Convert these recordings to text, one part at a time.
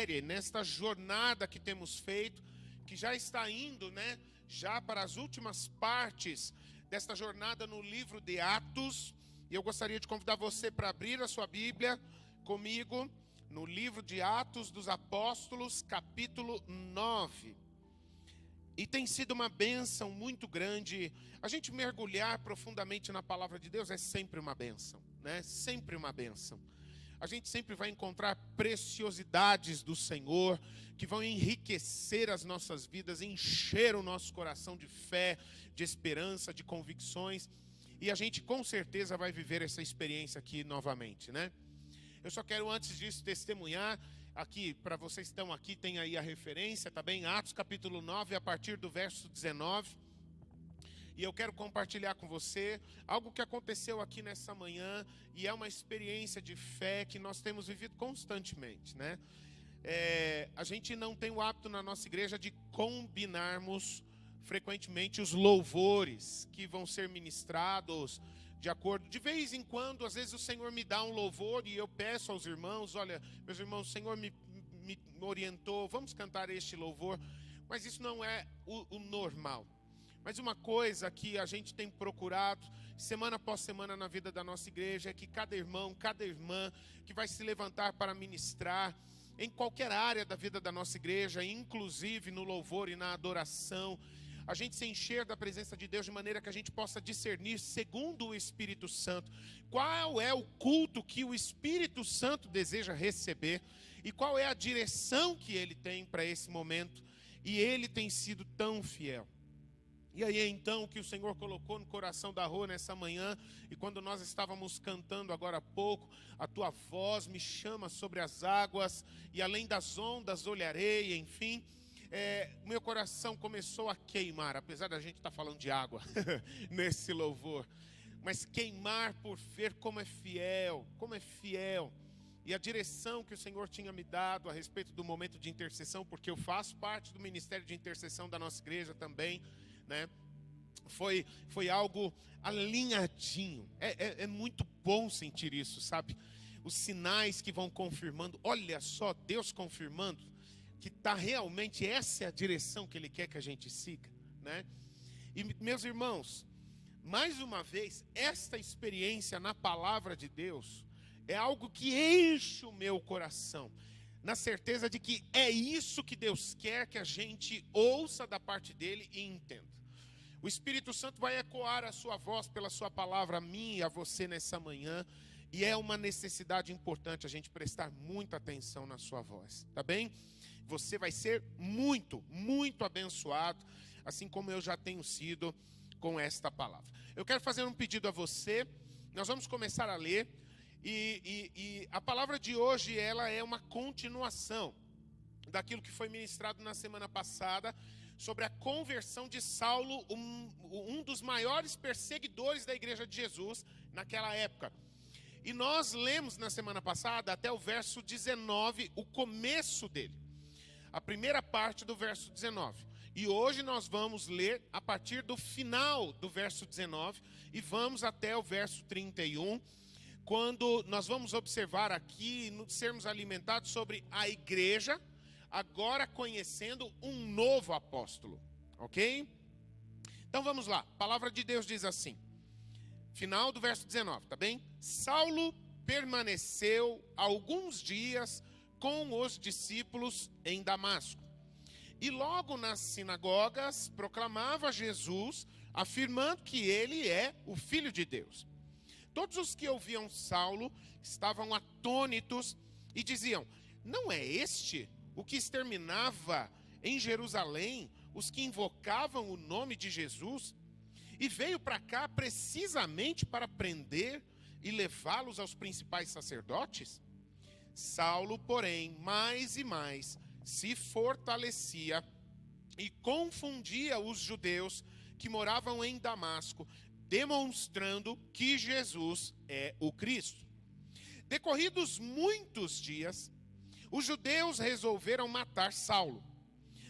série, nesta jornada que temos feito, que já está indo, já para as últimas partes desta jornada no livro de Atos. E eu gostaria de convidar você para abrir a sua Bíblia comigo no livro de Atos dos Apóstolos, capítulo 9. E tem sido uma bênção muito grande. A gente mergulhar profundamente na palavra de Deus é sempre uma bênção, Sempre uma bênção. A gente sempre vai encontrar preciosidades do Senhor que vão enriquecer as nossas vidas, encher o nosso coração de fé, de esperança, de convicções. E a gente com certeza vai viver essa experiência aqui novamente, Eu só quero antes disso testemunhar aqui, para vocês que estão aqui, tem aí a referência, tá bem? Atos capítulo 9, a partir do verso 19. E eu quero compartilhar com você algo que aconteceu aqui nessa manhã e é uma experiência de fé que nós temos vivido constantemente, A gente não tem o hábito na nossa igreja de combinarmos frequentemente os louvores que vão ser ministrados de acordo. De vez em quando, às vezes o Senhor me dá um louvor e eu peço aos irmãos, olha, meus irmãos, o Senhor me orientou, vamos cantar este louvor. Mas isso não é o normal. Mas uma coisa que a gente tem procurado, semana após semana na vida da nossa igreja, é que cada irmão, cada irmã que vai se levantar para ministrar, em qualquer área da vida da nossa igreja, inclusive no louvor e na adoração, a gente se encher da presença de Deus de maneira que a gente possa discernir, segundo o Espírito Santo, qual é o culto que o Espírito Santo deseja receber e qual é a direção que ele tem para esse momento. E ele tem sido tão fiel. E aí então o que o Senhor colocou no coração da Rô nessa manhã, e quando nós estávamos cantando agora há pouco, a tua voz me chama sobre as águas, e além das ondas olharei, enfim, meu coração começou a queimar, apesar da gente estar falando de água nesse louvor, mas queimar por ver como é fiel, e a direção que o Senhor tinha me dado a respeito do momento de intercessão, porque eu faço parte do ministério de intercessão da nossa igreja também, Foi algo alinhadinho. É muito bom sentir isso, sabe? Os sinais que vão confirmando. Olha só, Deus confirmando que realmente essa é a direção que Ele quer que a gente siga, E meus irmãos, mais uma vez, esta experiência na palavra de Deus é algo que enche o meu coração, na certeza de que é isso que Deus quer que a gente ouça da parte dele e entenda. O Espírito Santo vai ecoar a sua voz pela sua palavra a mim e a você nessa manhã, e é uma necessidade importante a gente prestar muita atenção na sua voz, tá bem? Você vai ser muito, muito abençoado, assim como eu já tenho sido com esta palavra. Eu quero fazer um pedido a você, nós vamos começar a ler, e a palavra de hoje, ela é uma continuação daquilo que foi ministrado na semana passada, sobre a conversão de Saulo, um dos maiores perseguidores da igreja de Jesus naquela época. E nós lemos na semana passada até o verso 19, o começo dele, a primeira parte do verso 19. E hoje nós vamos ler a partir do final do verso 19 e vamos até o verso 31, quando nós vamos observar aqui, sermos alimentados sobre a igreja, agora conhecendo um novo apóstolo, ok? Então vamos lá, a palavra de Deus diz assim, final do verso 19, tá bem? Saulo permaneceu alguns dias com os discípulos em Damasco, e logo nas sinagogas proclamava Jesus, afirmando que ele é o Filho de Deus. Todos os que ouviam Saulo estavam atônitos e diziam, não é este o que exterminava em Jerusalém os que invocavam o nome de Jesus? E veio para cá precisamente para prender e levá-los aos principais sacerdotes? Saulo, porém, mais e mais se fortalecia e confundia os judeus que moravam em Damasco, demonstrando que Jesus é o Cristo. Decorridos muitos dias, os judeus resolveram matar Saulo,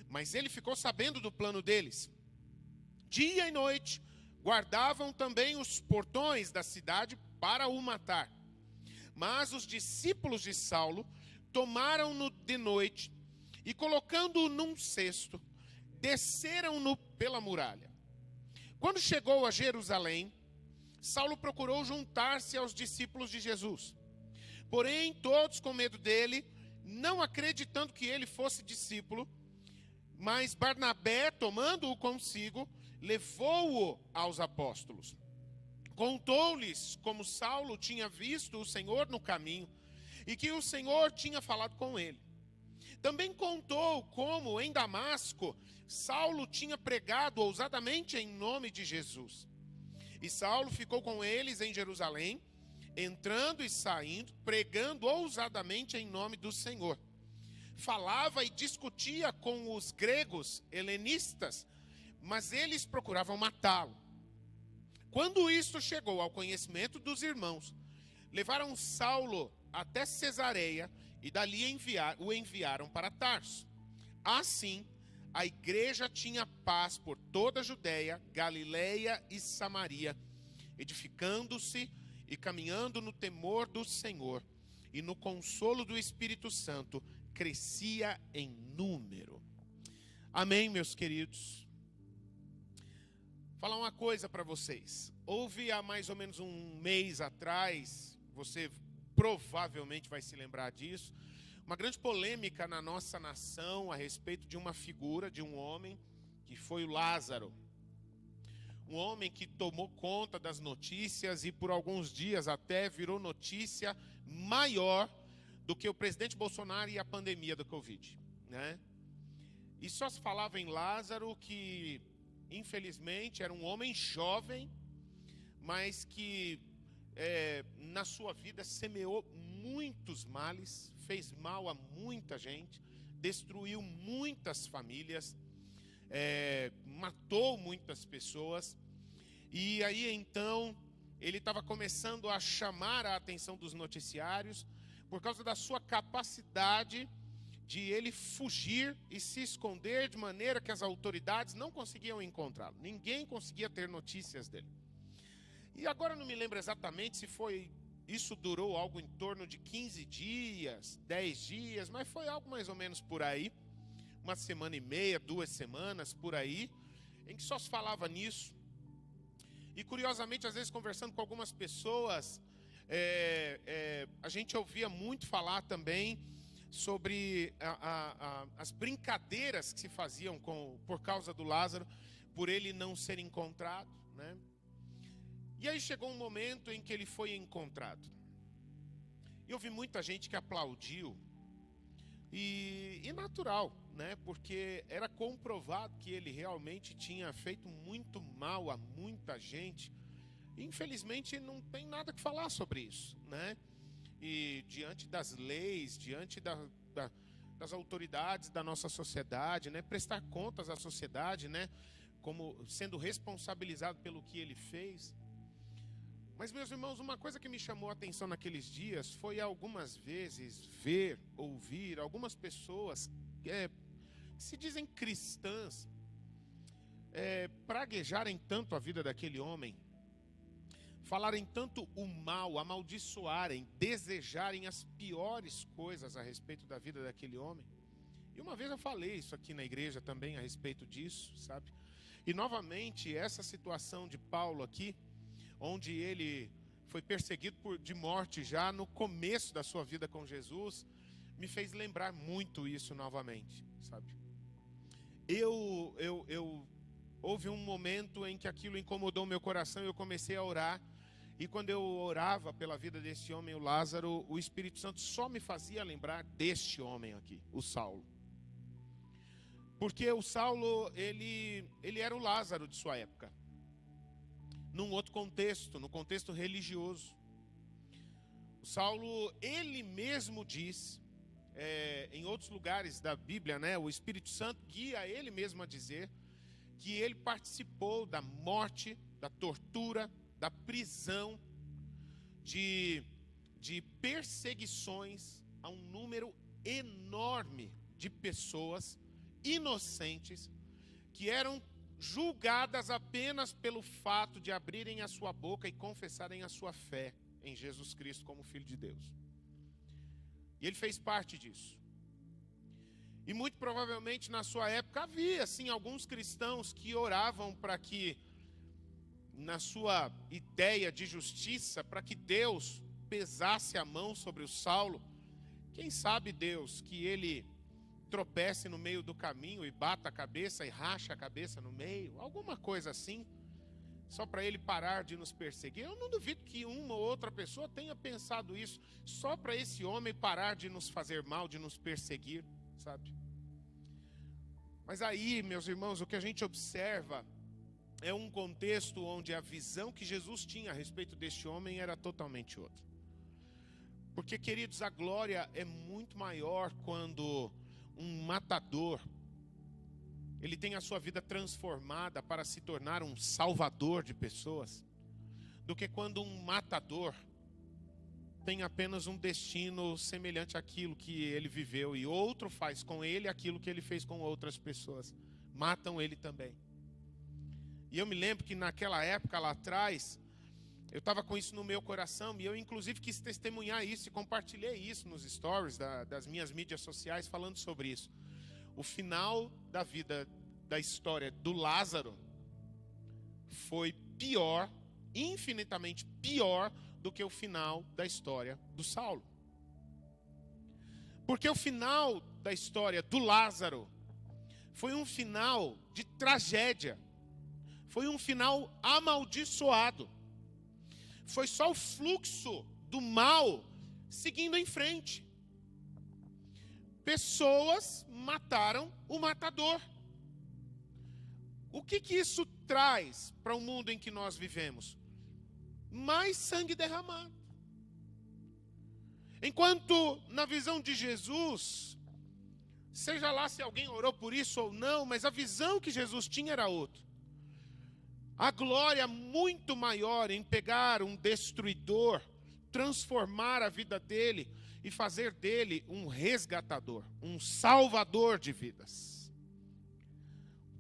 mas ele ficou sabendo do plano deles. Dia e noite, guardavam também os portões da cidade para o matar. Mas os discípulos de Saulo tomaram-no de noite e, colocando-o num cesto, desceram-no pela muralha. Quando chegou a Jerusalém, Saulo procurou juntar-se aos discípulos de Jesus. Porém, todos com medo dele, não acreditando que ele fosse discípulo, mas Barnabé, tomando-o consigo, levou-o aos apóstolos. Contou-lhes como Saulo tinha visto o Senhor no caminho e que o Senhor tinha falado com ele. Também contou como em Damasco Saulo tinha pregado ousadamente em nome de Jesus. E Saulo ficou com eles em Jerusalém, entrando e saindo, pregando ousadamente em nome do Senhor. Falava e discutia com os gregos helenistas, mas eles procuravam matá-lo. Quando isto chegou ao conhecimento dos irmãos, levaram Saulo até Cesareia e dali o enviaram para Tarso. Assim, a igreja tinha paz por toda a Judéia, Galileia e Samaria, edificando-se e caminhando no temor do Senhor e no consolo do Espírito Santo, crescia em número. Amém, meus queridos? Falar uma coisa para vocês. Houve há mais ou menos um mês atrás, você provavelmente vai se lembrar disso, uma grande polêmica na nossa nação a respeito de uma figura, de um homem, que foi o Lázaro. Um homem que tomou conta das notícias e por alguns dias até virou notícia maior do que o presidente Bolsonaro e a pandemia do Covid, né? E só se falava em Lázaro, que infelizmente era um homem jovem, mas que na sua vida semeou muitos males, fez mal a muita gente, destruiu muitas famílias, matou muitas pessoas. E aí então ele estava começando a chamar a atenção dos noticiários por causa da sua capacidade de ele fugir e se esconder de maneira que as autoridades não conseguiam encontrá-lo. Ninguém conseguia ter notícias dele. E agora não me lembro exatamente se isso durou algo em torno de 15 dias, 10 dias, mas foi algo mais ou menos por aí, uma semana e meia, 2 semanas, por aí, em que só se falava nisso. E curiosamente, às vezes conversando com algumas pessoas, a gente ouvia muito falar também sobre as brincadeiras que se faziam por causa do Lázaro, por ele não ser encontrado, né? E aí chegou um momento em que ele foi encontrado. E eu vi muita gente que aplaudiu, e natural, né? Porque era comprovado que ele realmente tinha feito muito mal a muita gente. Infelizmente não tem nada que falar sobre isso, né? E diante das leis, diante das autoridades da nossa sociedade, né? Prestar contas à sociedade, né? Como sendo responsabilizado pelo que ele fez. Mas, meus irmãos, uma coisa que me chamou a atenção naqueles dias foi algumas vezes ouvir algumas pessoas que se dizem cristãs praguejarem tanto a vida daquele homem, falarem tanto o mal, amaldiçoarem, desejarem as piores coisas a respeito da vida daquele homem. E uma vez eu falei isso aqui na igreja também a respeito disso, sabe? E novamente essa situação de Paulo aqui, onde ele foi perseguido de morte já no começo da sua vida com Jesus, me fez lembrar muito isso novamente, sabe? Houve um momento em que aquilo incomodou meu coração e eu comecei a orar. E quando eu orava pela vida desse homem, o Lázaro, o Espírito Santo só me fazia lembrar deste homem aqui, o Saulo. Porque o Saulo, ele era o Lázaro de sua época. Num outro contexto, no contexto religioso. O Saulo, ele mesmo diz, em outros lugares da Bíblia, né, o Espírito Santo guia ele mesmo a dizer que ele participou da morte, da tortura, da prisão, de perseguições a um número enorme de pessoas inocentes que eram julgadas apenas pelo fato de abrirem a sua boca e confessarem a sua fé em Jesus Cristo como Filho de Deus. E ele fez parte disso. E muito provavelmente na sua época havia, assim, alguns cristãos que oravam para que, na sua ideia de justiça, para que Deus pesasse a mão sobre o Saulo. Quem sabe Deus que ele tropece no meio do caminho e bata a cabeça e racha a cabeça no meio, alguma coisa assim, só para ele parar de nos perseguir. Eu não duvido que uma ou outra pessoa tenha pensado isso, só para esse homem parar de nos fazer mal, de nos perseguir, sabe? Mas aí, meus irmãos, o que a gente observa é um contexto onde a visão que Jesus tinha a respeito deste homem era totalmente outra. Porque, queridos, a glória é muito maior quando um matador, ele tem a sua vida transformada para se tornar um salvador de pessoas, do que quando um matador tem apenas um destino semelhante àquilo que ele viveu e outro faz com ele aquilo que ele fez com outras pessoas. Matam ele também. E eu me lembro que naquela época lá atrás, eu estava com isso no meu coração e eu inclusive quis testemunhar isso e compartilhei isso nos stories das minhas mídias sociais falando sobre isso. O final da vida, da história do Lázaro foi pior, infinitamente pior do que o final da história do Saulo. Porque o final da história do Lázaro foi um final de tragédia. Foi um final amaldiçoado. Foi só o fluxo do mal seguindo em frente. Pessoas mataram o matador. O que isso traz para o mundo em que nós vivemos? Mais sangue derramado. Enquanto na visão de Jesus, seja lá se alguém orou por isso ou não, mas a visão que Jesus tinha era outra. A glória muito maior em pegar um destruidor, transformar a vida dele e fazer dele um resgatador, um salvador de vidas.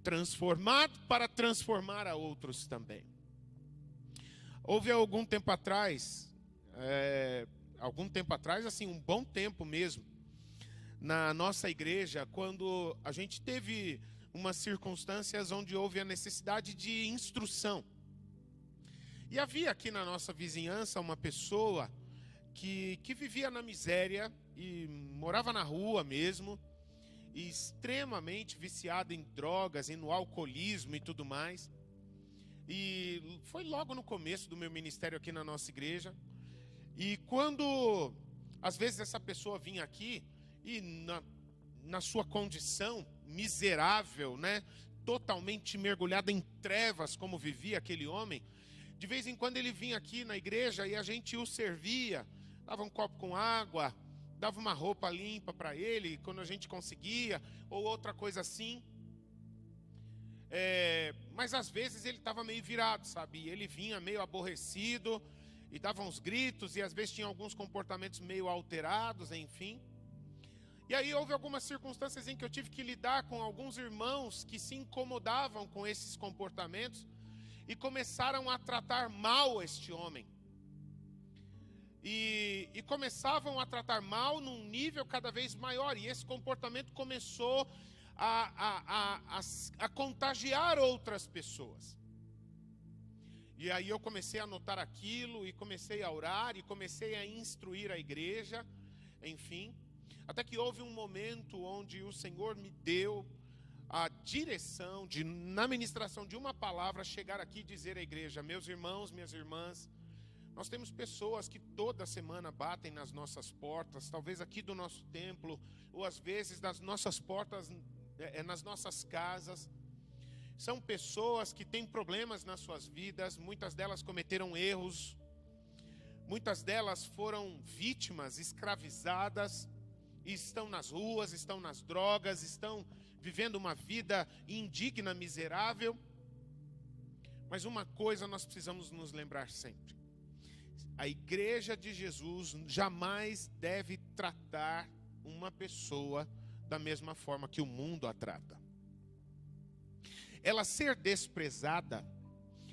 Transformado para transformar a outros também. Houve algum tempo atrás, assim, um bom tempo mesmo, na nossa igreja, quando a gente teve umas circunstâncias onde houve a necessidade de instrução. E havia aqui na nossa vizinhança uma pessoa que vivia na miséria e morava na rua mesmo, e extremamente viciada em drogas e no alcoolismo e tudo mais. E foi logo no começo do meu ministério aqui na nossa igreja. E quando, às vezes, essa pessoa vinha aqui e na sua condição miserável, né, totalmente mergulhada em trevas, como vivia aquele homem, de vez em quando ele vinha aqui na igreja e a gente o servia, dava um copo com água, dava uma roupa limpa para ele, quando a gente conseguia, ou outra coisa assim. Mas às vezes ele estava meio virado, sabe? E ele vinha meio aborrecido e dava uns gritos e às vezes tinha alguns comportamentos meio alterados, enfim. E aí houve algumas circunstâncias em que eu tive que lidar com alguns irmãos que se incomodavam com esses comportamentos e começaram a tratar mal este homem. E começavam a tratar mal num nível cada vez maior. E esse comportamento começou a contagiar outras pessoas. E aí eu comecei a notar aquilo e comecei a orar e comecei a instruir a igreja, enfim. Até que houve um momento onde o Senhor me deu a direção de, na ministração de uma palavra, chegar aqui e dizer à igreja: meus irmãos, minhas irmãs, nós temos pessoas que toda semana batem nas nossas portas, talvez aqui do nosso templo, ou às vezes das nossas portas, nas nossas casas. São pessoas que têm problemas nas suas vidas, muitas delas cometeram erros, muitas delas foram vítimas, escravizadas, e estão nas ruas, estão nas drogas, estão vivendo uma vida indigna, miserável. Mas uma coisa nós precisamos nos lembrar sempre: a igreja de Jesus jamais deve tratar uma pessoa da mesma forma que o mundo a trata. Ela ser desprezada,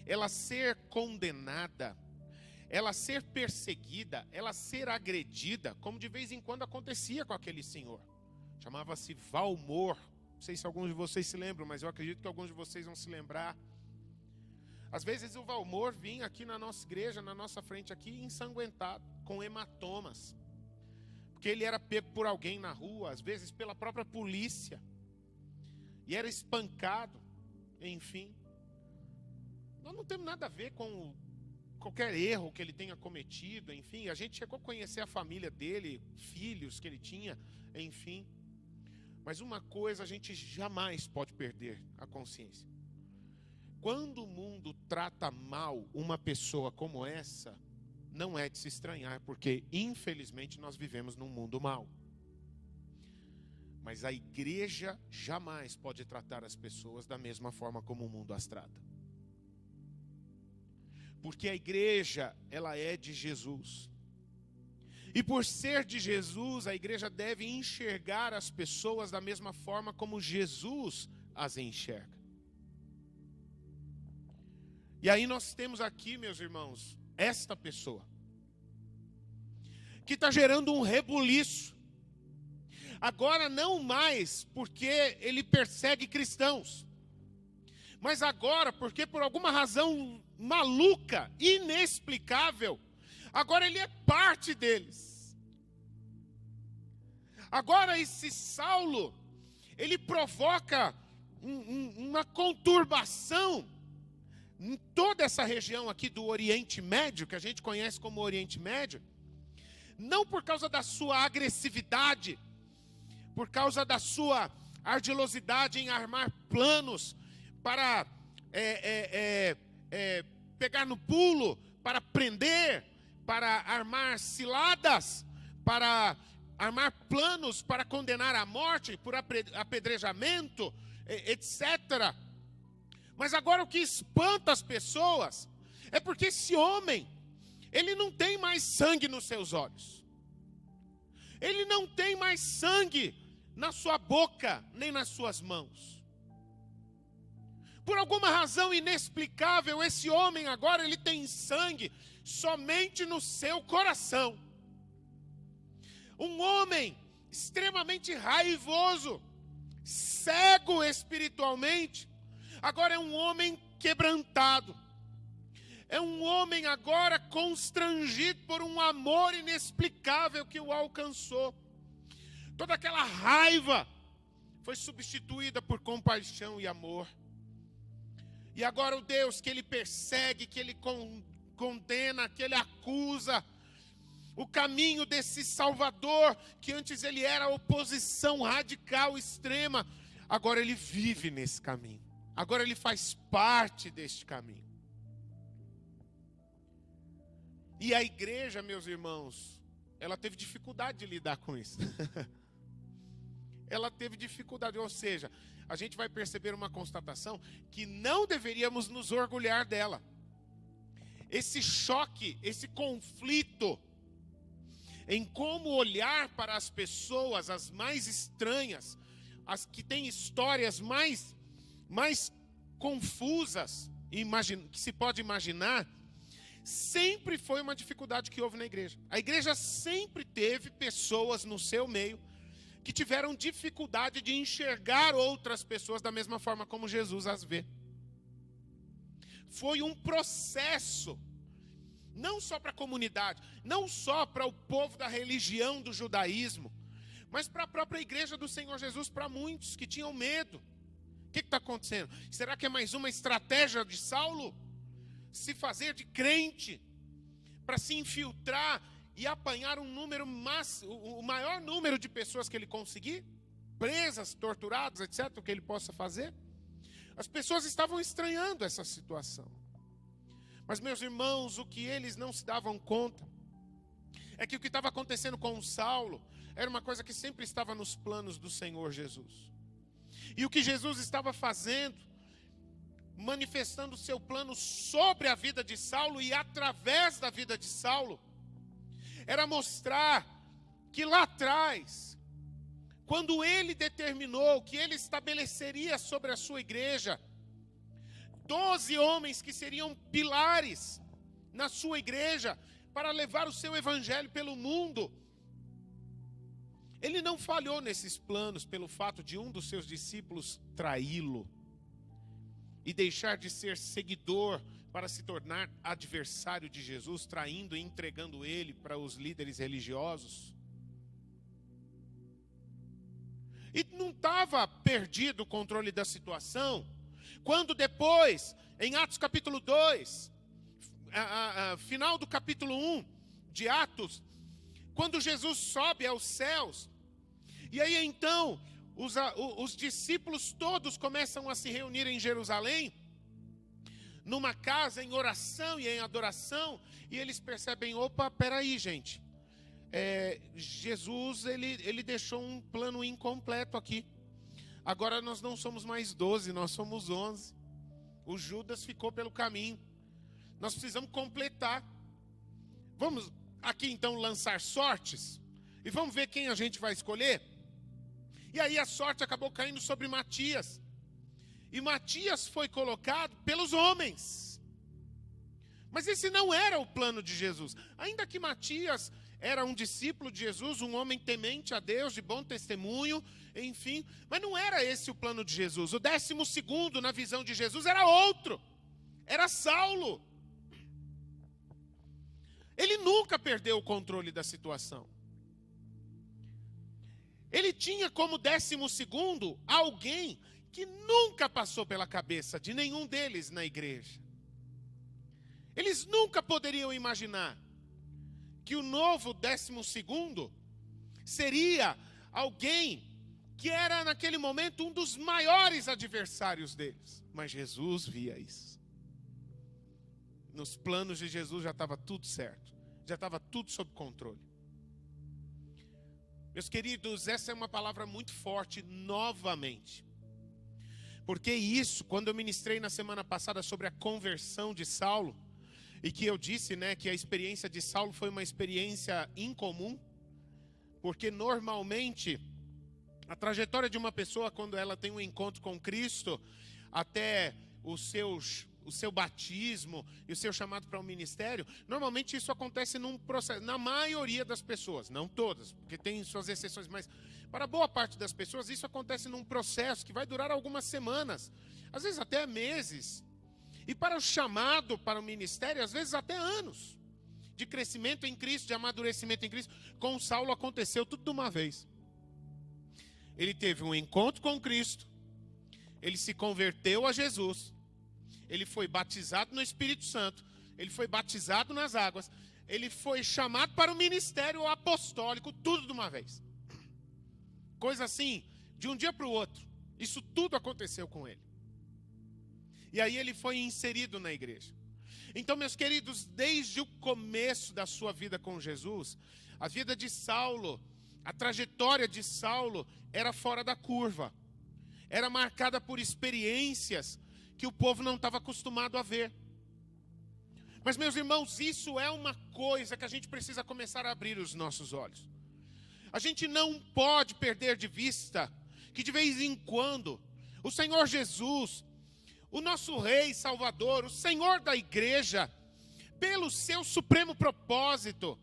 ela ser condenada, ela ser perseguida, ela ser agredida, como de vez em quando acontecia com aquele senhor. Chamava-se Valmor. Não sei se alguns de vocês se lembram, mas eu acredito que alguns de vocês vão se lembrar. Às vezes o Valmor vinha aqui na nossa igreja, na nossa frente aqui, ensanguentado, com hematomas. Porque ele era pego por alguém na rua, às vezes pela própria polícia. E era espancado, enfim. Nós não temos nada a ver com qualquer erro que ele tenha cometido, enfim. A gente chegou a conhecer a família dele, filhos que ele tinha, enfim. Mas uma coisa a gente jamais pode perder a consciência. Quando o mundo trata mal uma pessoa como essa, não é de se estranhar, porque infelizmente nós vivemos num mundo mau. Mas a igreja jamais pode tratar as pessoas da mesma forma como o mundo as trata. Porque a igreja, ela é de Jesus. E por ser de Jesus, a igreja deve enxergar as pessoas da mesma forma como Jesus as enxerga. E aí nós temos aqui, meus irmãos, esta pessoa que está gerando um rebuliço. Agora não mais porque ele persegue cristãos, mas agora porque por alguma razão maluca, inexplicável, agora ele é parte deles. Agora esse Saulo, ele provoca uma conturbação em toda essa região aqui do Oriente Médio, que a gente conhece como Oriente Médio, não por causa da sua agressividade, por causa da sua ardilosidade em armar planos para pegar no pulo, para prender, para armar ciladas, para armar planos para condenar à morte, por apedrejamento, etc. Mas agora o que espanta as pessoas é porque esse homem, ele não tem mais sangue nos seus olhos. Ele não tem mais sangue na sua boca, nem nas suas mãos. Por alguma razão inexplicável, esse homem agora ele tem sangue somente no seu coração. Um homem extremamente raivoso, cego espiritualmente, agora é um homem quebrantado. É um homem agora constrangido por um amor inexplicável que o alcançou. Toda aquela raiva foi substituída por compaixão e amor. E agora o Deus que ele persegue, que ele condena, que ele acusa, o caminho desse Salvador, que antes ele era oposição radical, extrema, agora ele vive nesse caminho. Agora ele faz parte deste caminho. E a igreja, meus irmãos, ela teve dificuldade de lidar com isso. Ela teve dificuldade, ou seja, a gente vai perceber uma constatação que não deveríamos nos orgulhar dela. Esse choque, esse conflito em como olhar para as pessoas, as mais estranhas, as que têm histórias mais confusas que se pode imaginar, sempre foi uma dificuldade que houve na igreja. A igreja sempre teve pessoas no seu meio que tiveram dificuldade de enxergar outras pessoas da mesma forma como Jesus as vê. Foi um processo, não só para a comunidade, não só para o povo da religião do judaísmo, mas para a própria igreja do Senhor Jesus, para muitos que tinham medo. O que está acontecendo? Será que é mais uma estratégia de Saulo? Se fazer de crente, para se infiltrar e apanhar o maior número de pessoas que ele conseguir, presas, torturadas, etc., o que ele possa fazer. As pessoas estavam estranhando essa situação. Mas, meus irmãos, o que eles não se davam conta é que o que estava acontecendo com Saulo era uma coisa que sempre estava nos planos do Senhor Jesus. E o que Jesus estava fazendo, manifestando o seu plano sobre a vida de Saulo e através da vida de Saulo, era mostrar que lá atrás, quando ele determinou que ele estabeleceria sobre a sua igreja 12 homens que seriam pilares, na sua igreja, para levar o seu evangelho pelo mundo. Ele não falhou nesses planos pelo fato de um dos seus discípulos traí-lo e deixar de ser seguidor para se tornar adversário de Jesus, traindo e entregando ele para os líderes religiosos. E não estava perdido o controle da situação, quando depois, em Atos capítulo 2, final do capítulo 1 de Atos, quando Jesus sobe aos céus, e aí então os discípulos todos começam a se reunir em Jerusalém, numa casa em oração e em adoração, e eles percebem, opa, peraí gente, Jesus ele deixou um plano incompleto aqui. Agora nós não somos mais 12, nós somos 11. O Judas ficou pelo caminho. Nós precisamos completar. Vamos aqui então lançar sortes e vamos ver quem a gente vai escolher. E aí a sorte acabou caindo sobre Matias. E Matias foi colocado pelos homens. Mas esse não era o plano de Jesus. Ainda que Matias era um discípulo de Jesus, um homem temente a Deus, de bom testemunho, enfim. Mas não era esse o plano de Jesus. O 12º na visão de Jesus era outro. Era Saulo. Ele nunca perdeu o controle da situação. Ele tinha como 12º alguém que nunca passou pela cabeça de nenhum deles na igreja. Eles nunca poderiam imaginar que o novo 12º seria alguém que era naquele momento um dos maiores adversários deles. Mas Jesus via isso. Nos planos de Jesus já estava tudo certo, já estava tudo sob controle. Meus queridos, essa é uma palavra muito forte novamente. Porque isso, quando eu ministrei na semana passada sobre a conversão de Saulo, e que eu disse, que a experiência de Saulo foi uma experiência incomum, porque normalmente a trajetória de uma pessoa, quando ela tem um encontro com Cristo, até o seu batismo e o seu chamado para o ministério, normalmente isso acontece num processo, na maioria das pessoas, não todas, porque tem suas exceções, mas para boa parte das pessoas isso acontece num processo que vai durar algumas semanas, às vezes até meses. E para o chamado, para o ministério, às vezes até anos de crescimento em Cristo, de amadurecimento em Cristo. Com Saulo aconteceu tudo de uma vez. Ele teve um encontro com Cristo, ele se converteu a Jesus, ele foi batizado no Espírito Santo, ele foi batizado nas águas, ele foi chamado para o ministério apostólico, tudo de uma vez. Coisa assim, de um dia para o outro. Isso tudo aconteceu com ele. E aí ele foi inserido na igreja. Então, meus queridos, desde o começo da sua vida com Jesus, a vida de Saulo, a trajetória de Saulo era fora da curva. Era marcada por experiências que o povo não estava acostumado a ver. Mas, meus irmãos, isso é uma coisa que a gente precisa começar a abrir os nossos olhos. A gente não pode perder de vista que de vez em quando o Senhor Jesus, o nosso Rei Salvador, o Senhor da igreja, pelo seu supremo propósito,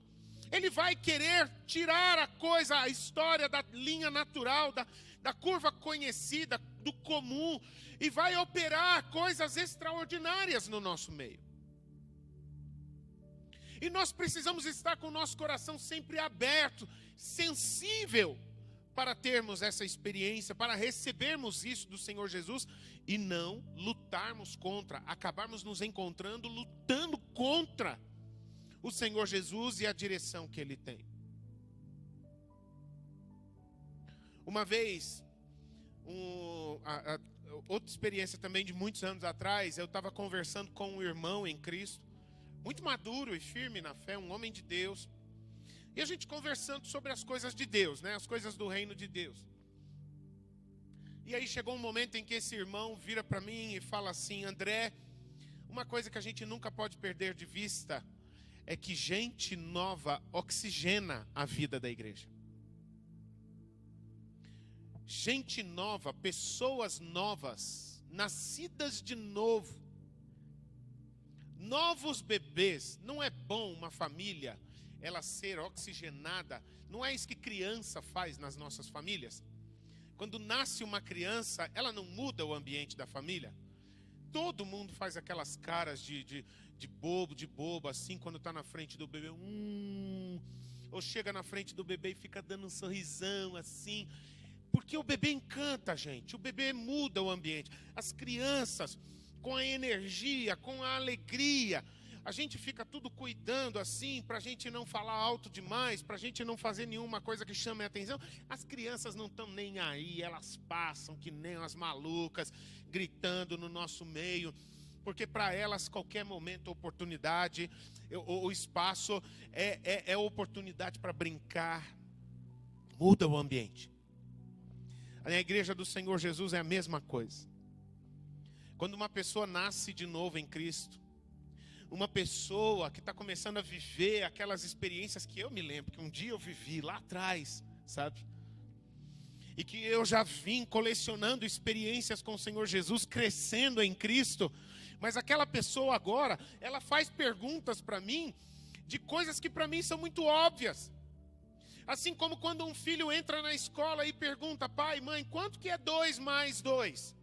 Ele vai querer tirar a história da linha natural, da curva conhecida, do comum, e vai operar coisas extraordinárias no nosso meio. E nós precisamos estar com o nosso coração sempre aberto, sensível, para termos essa experiência, para recebermos isso do Senhor Jesus e não lutarmos contra, acabarmos nos encontrando lutando contra o Senhor Jesus e a direção que Ele tem. Uma vez, outra experiência também de muitos anos atrás, eu estava conversando com um irmão em Cristo, muito maduro e firme na fé, um homem de Deus. E a gente conversando sobre as coisas de Deus, as coisas do reino de Deus. E aí chegou um momento em que esse irmão vira para mim e fala assim: André, uma coisa que a gente nunca pode perder de vista é que gente nova oxigena a vida da igreja. Gente nova, pessoas novas, nascidas de novo, Novos bebês, não é bom uma família ela ser oxigenada? Não é isso que criança faz nas nossas famílias? Quando nasce uma criança, ela não muda o ambiente da família? Todo mundo faz aquelas caras de bobo, de bobo, assim, quando está na frente do bebê. Ou chega na frente do bebê e fica dando um sorrisão, assim. Porque o bebê encanta a gente, o bebê muda o ambiente. As crianças, com a energia, com a alegria, a gente fica tudo cuidando assim, para a gente não falar alto demais, para a gente não fazer nenhuma coisa que chame a atenção. As crianças não estão nem aí, elas passam que nem umas malucas, gritando no nosso meio, porque para elas qualquer momento, oportunidade, o espaço é oportunidade para brincar, muda o ambiente. Na igreja do Senhor Jesus é a mesma coisa. Quando uma pessoa nasce de novo em Cristo, uma pessoa que está começando a viver aquelas experiências que eu me lembro, que um dia eu vivi lá atrás, sabe? E que eu já vim colecionando experiências com o Senhor Jesus, crescendo em Cristo. Mas aquela pessoa agora, ela faz perguntas para mim, de coisas que para mim são muito óbvias. Assim como quando um filho entra na escola e pergunta: pai, mãe, quanto que é 2 mais 2?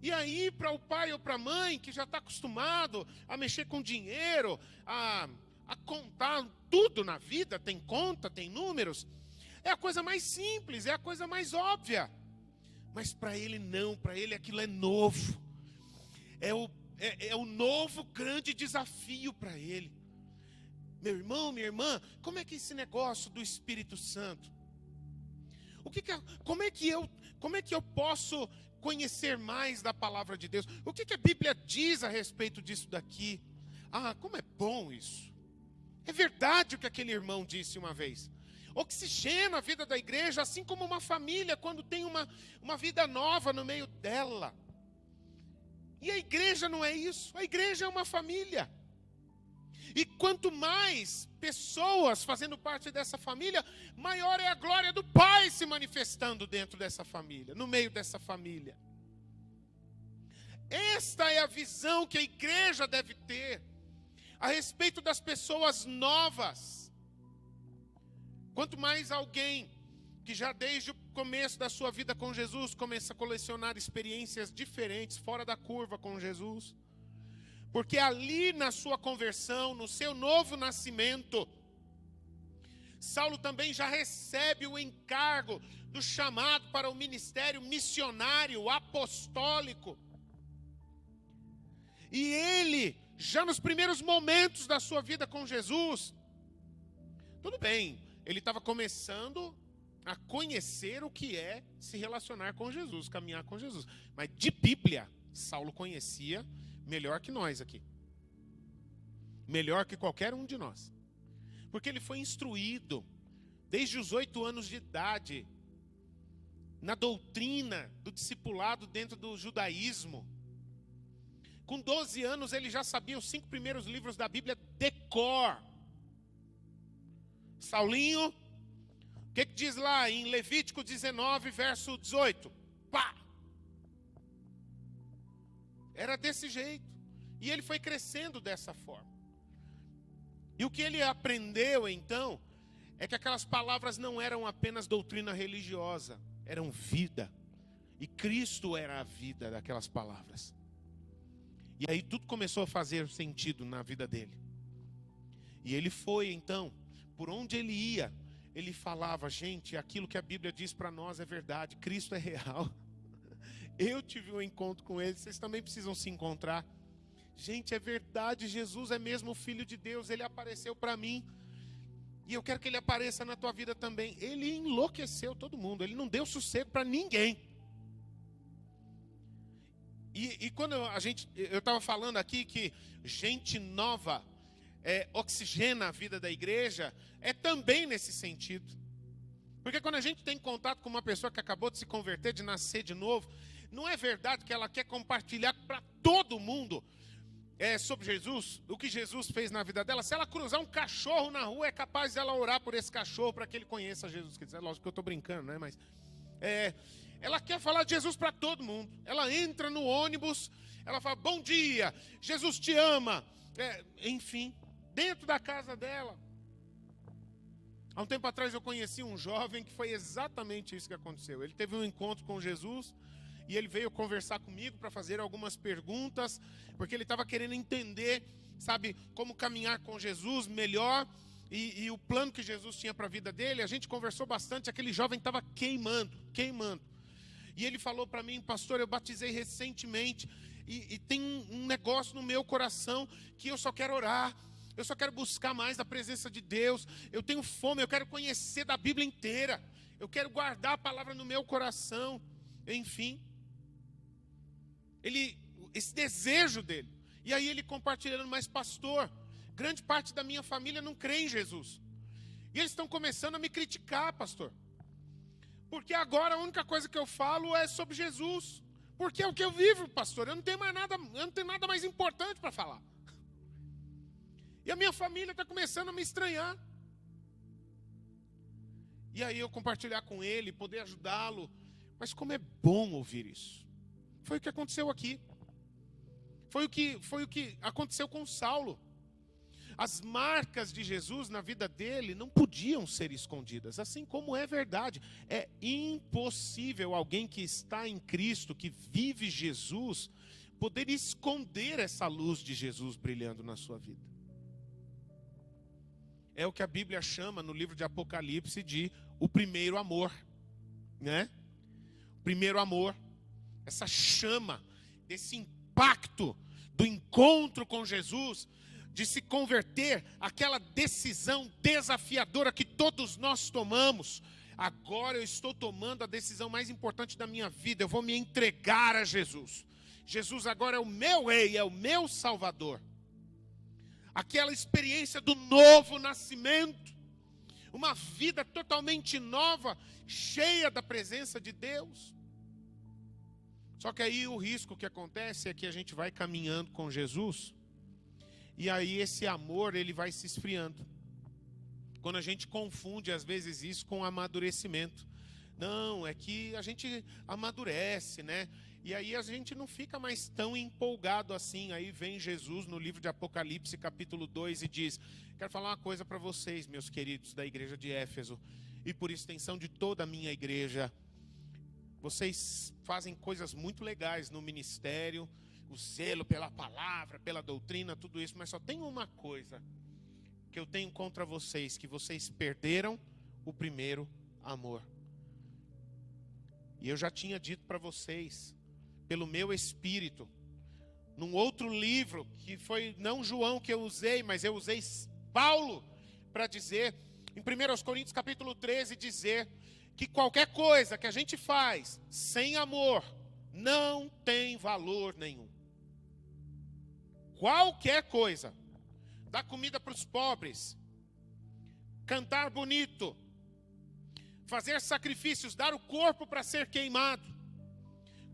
E aí, para o pai ou para a mãe, que já está acostumado a mexer com dinheiro, a contar tudo na vida, tem conta, tem números, é a coisa mais simples, é a coisa mais óbvia. Mas para ele não, para ele aquilo é novo. É o novo grande desafio para ele. Meu irmão, minha irmã, como é que é esse negócio do Espírito Santo? Como é que eu posso conhecer mais da palavra de Deus? O que a Bíblia diz a respeito disso daqui? Ah, como é bom isso. É verdade o que aquele irmão disse uma vez. Oxigena a vida da igreja, assim como uma família quando tem uma vida nova no meio dela. E a igreja não é isso, a igreja é uma família. E quanto mais pessoas fazendo parte dessa família, maior é a glória do Pai se manifestando dentro dessa família, no meio dessa família. Esta é a visão que a igreja deve ter a respeito das pessoas novas. Quanto mais alguém que já desde o começo da sua vida com Jesus começa a colecionar experiências diferentes, fora da curva com Jesus, porque ali na sua conversão, no seu novo nascimento, Saulo também já recebe o encargo do chamado para o ministério missionário, apostólico. E ele, já nos primeiros momentos da sua vida com Jesus, tudo bem, ele estava começando a conhecer o que é se relacionar com Jesus, caminhar com Jesus. Mas de Bíblia, Saulo conhecia melhor que nós aqui. Melhor que qualquer um de nós. Porque ele foi instruído desde os 8 anos de idade na doutrina do discipulado dentro do judaísmo. Com 12 anos ele já sabia os 5 primeiros livros da Bíblia de cor. Saulinho, o que diz lá em Levítico 19, verso 18? Pá! Era desse jeito. E ele foi crescendo dessa forma. E o que ele aprendeu então, é que aquelas palavras não eram apenas doutrina religiosa, eram vida. E Cristo era a vida daquelas palavras. E aí tudo começou a fazer sentido na vida dele. E ele foi então, por onde ele ia, ele falava: gente, aquilo que a Bíblia diz para nós é verdade, Cristo é real. Eu tive um encontro com ele, vocês também precisam se encontrar. Gente, é verdade, Jesus é mesmo o Filho de Deus, ele apareceu para mim. E eu quero que ele apareça na tua vida também. Ele enlouqueceu todo mundo, ele não deu sossego para ninguém. E quando eu estava falando aqui que gente nova oxigena a vida da igreja, é também nesse sentido. Porque quando a gente tem contato com uma pessoa que acabou de se converter, de nascer de novo, não é verdade que ela quer compartilhar para todo mundo sobre Jesus, o que Jesus fez na vida dela? Se ela cruzar um cachorro na rua, é capaz de ela orar por esse cachorro para que ele conheça Jesus. Quer dizer, lógico que eu estou brincando, né? Mas ela quer falar de Jesus para todo mundo. Ela entra no ônibus Ela fala, bom dia, Jesus te ama. Enfim, dentro da casa dela. Há um tempo atrás eu conheci um jovem que foi exatamente isso que aconteceu. Ele teve um encontro com Jesus e ele veio conversar comigo para fazer algumas perguntas, porque ele estava querendo entender, sabe, como caminhar com Jesus melhor e o plano que Jesus tinha para a vida dele. A gente conversou bastante, aquele jovem estava queimando. E ele falou para mim, pastor, eu batizei recentemente e tem um negócio no meu coração que eu só quero orar. Eu só quero buscar mais da presença de Deus. Eu tenho fome, eu quero conhecer da Bíblia inteira. Eu quero guardar a palavra no meu coração. Enfim. Esse desejo dele. E aí ele compartilhando, mas pastor, grande parte da minha família não crê em Jesus. E eles estão começando a me criticar, pastor. Porque agora a única coisa que eu falo é sobre Jesus. Porque é o que eu vivo, pastor. Eu não tenho nada mais importante para falar. E a minha família está começando a me estranhar. E aí eu compartilhar com ele, poder ajudá-lo. Mas como é bom ouvir isso. Foi o que aconteceu aqui. Foi o que aconteceu com Saulo. As marcas de Jesus na vida dele não podiam ser escondidas. Assim como é verdade. É impossível alguém que está em Cristo, que vive Jesus, poder esconder essa luz de Jesus brilhando na sua vida. É o que a Bíblia chama no livro de Apocalipse de o primeiro amor, né? O primeiro amor, essa chama, desse impacto do encontro com Jesus, de se converter, aquela decisão desafiadora que todos nós tomamos. Agora eu estou tomando a decisão mais importante da minha vida, eu vou me entregar a Jesus. Jesus agora é o meu rei, é o meu salvador. Aquela experiência do novo nascimento, uma vida totalmente nova, cheia da presença de Deus. Só que aí o risco que acontece é que a gente vai caminhando com Jesus, e aí esse amor ele vai se esfriando. Quando a gente confunde às vezes isso com amadurecimento. Não, é que a gente amadurece, né? E aí a gente não fica mais tão empolgado assim. Aí vem Jesus no livro de Apocalipse, capítulo 2, e diz: quero falar uma coisa para vocês, meus queridos da igreja de Éfeso, e por extensão de toda a minha igreja. Vocês fazem coisas muito legais no ministério, o zelo pela palavra, pela doutrina, tudo isso, mas só tem uma coisa que eu tenho contra vocês, que vocês perderam o primeiro amor. E eu já tinha dito para vocês, pelo meu espírito, num outro livro, que foi não João que eu usei, mas eu usei Paulo para dizer, em 1 Coríntios capítulo 13, dizer que qualquer coisa que a gente faz sem amor não tem valor nenhum. Qualquer coisa, dar comida para os pobres, cantar bonito, fazer sacrifícios, dar o corpo para ser queimado,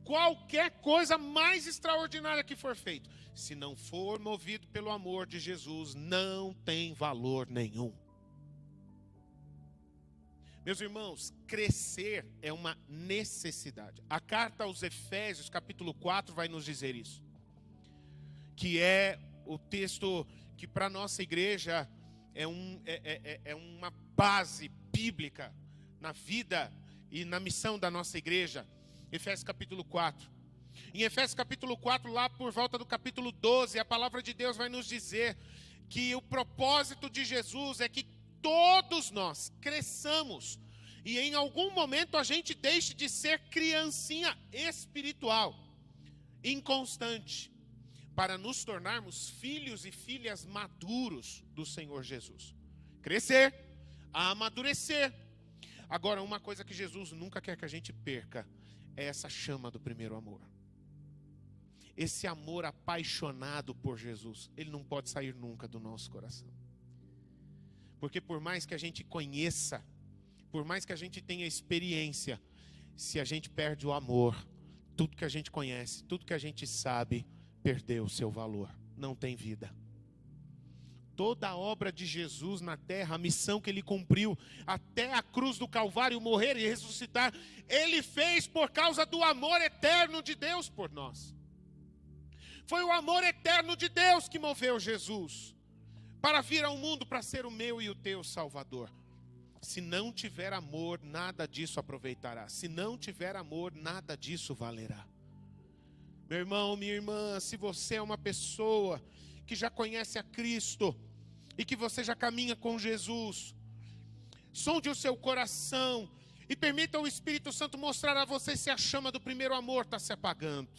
qualquer coisa mais extraordinária que for feito, se não for movido pelo amor de Jesus, não tem valor nenhum. Meus irmãos, crescer é uma necessidade. A carta aos Efésios, capítulo 4, vai nos dizer isso. Que é o texto que para a nossa igreja é uma base bíblica na vida e na missão da nossa igreja. Efésios capítulo 4. Em Efésios capítulo 4, lá por volta do capítulo 12, a palavra de Deus vai nos dizer que o propósito de Jesus é que todos nós cresçamos e em algum momento a gente deixe de ser criancinha espiritual, inconstante, para nos tornarmos filhos e filhas maduros do Senhor Jesus. Crescer, amadurecer. Agora, uma coisa que Jesus nunca quer que a gente perca é essa chama do primeiro amor. Esse amor apaixonado por Jesus, ele não pode sair nunca do nosso coração. Porque por mais que a gente conheça, por mais que a gente tenha experiência, se a gente perde o amor, tudo que a gente conhece, tudo que a gente sabe, perdeu o seu valor, não tem vida. Toda a obra de Jesus na terra, a missão que ele cumpriu, até a cruz do Calvário, morrer e ressuscitar, ele fez por causa do amor eterno de Deus por nós. Foi o amor eterno de Deus que moveu Jesus para vir ao mundo, para ser o meu e o teu Salvador. Se não tiver amor, nada disso aproveitará. Se não tiver amor, nada disso valerá. Meu irmão, minha irmã, se você é uma pessoa que já conhece a Cristo e que você já caminha com Jesus, sonde o seu coração e permita ao Espírito Santo mostrar a você se a chama do primeiro amor está se apagando.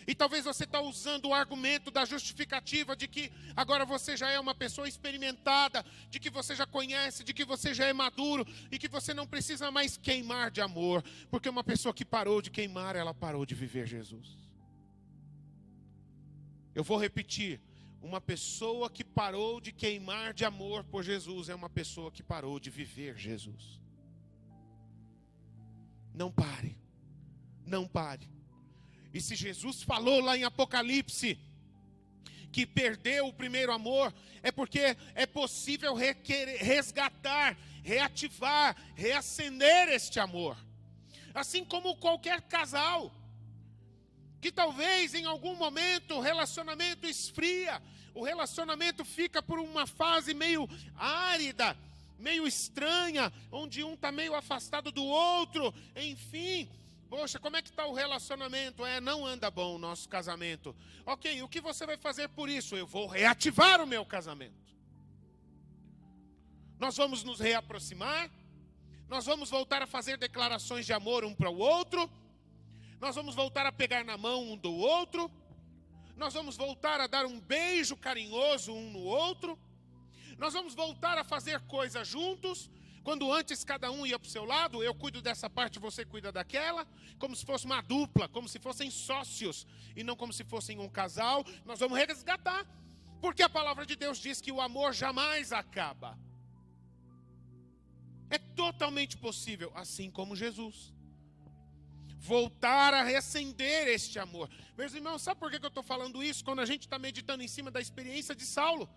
E talvez você está usando o argumento da justificativa de que agora você já é uma pessoa experimentada, de que você já conhece, de que você já é maduro e que você não precisa mais queimar de amor. Porque uma pessoa que parou de queimar, ela parou de viver Jesus. Eu vou repetir. Uma pessoa que parou de queimar de amor por Jesus é uma pessoa que parou de viver Jesus. Não pare. Não pare. E se Jesus falou lá em Apocalipse que perdeu o primeiro amor, é porque é possível resgatar, reativar, reacender este amor. Assim como qualquer casal, que talvez em algum momento o relacionamento esfria, o relacionamento fica por uma fase meio árida, meio estranha, onde um está meio afastado do outro, enfim. Poxa, como é que está o relacionamento? Não anda bom o nosso casamento. Ok, o que você vai fazer por isso? Eu vou reativar o meu casamento. Nós vamos nos reaproximar. Nós vamos voltar a fazer declarações de amor um para o outro. Nós vamos voltar a pegar na mão um do outro. Nós vamos voltar a dar um beijo carinhoso um no outro. Nós vamos voltar a fazer coisas juntos. Quando antes cada um ia para o seu lado, eu cuido dessa parte, você cuida daquela, como se fosse uma dupla, como se fossem sócios, e não como se fossem um casal. Nós vamos resgatar, porque a palavra de Deus diz que o amor jamais acaba. É totalmente possível, assim como Jesus, voltar a reacender este amor. Meus irmãos, sabe por que eu estou falando isso? Quando a gente está meditando em cima da experiência de Saulo.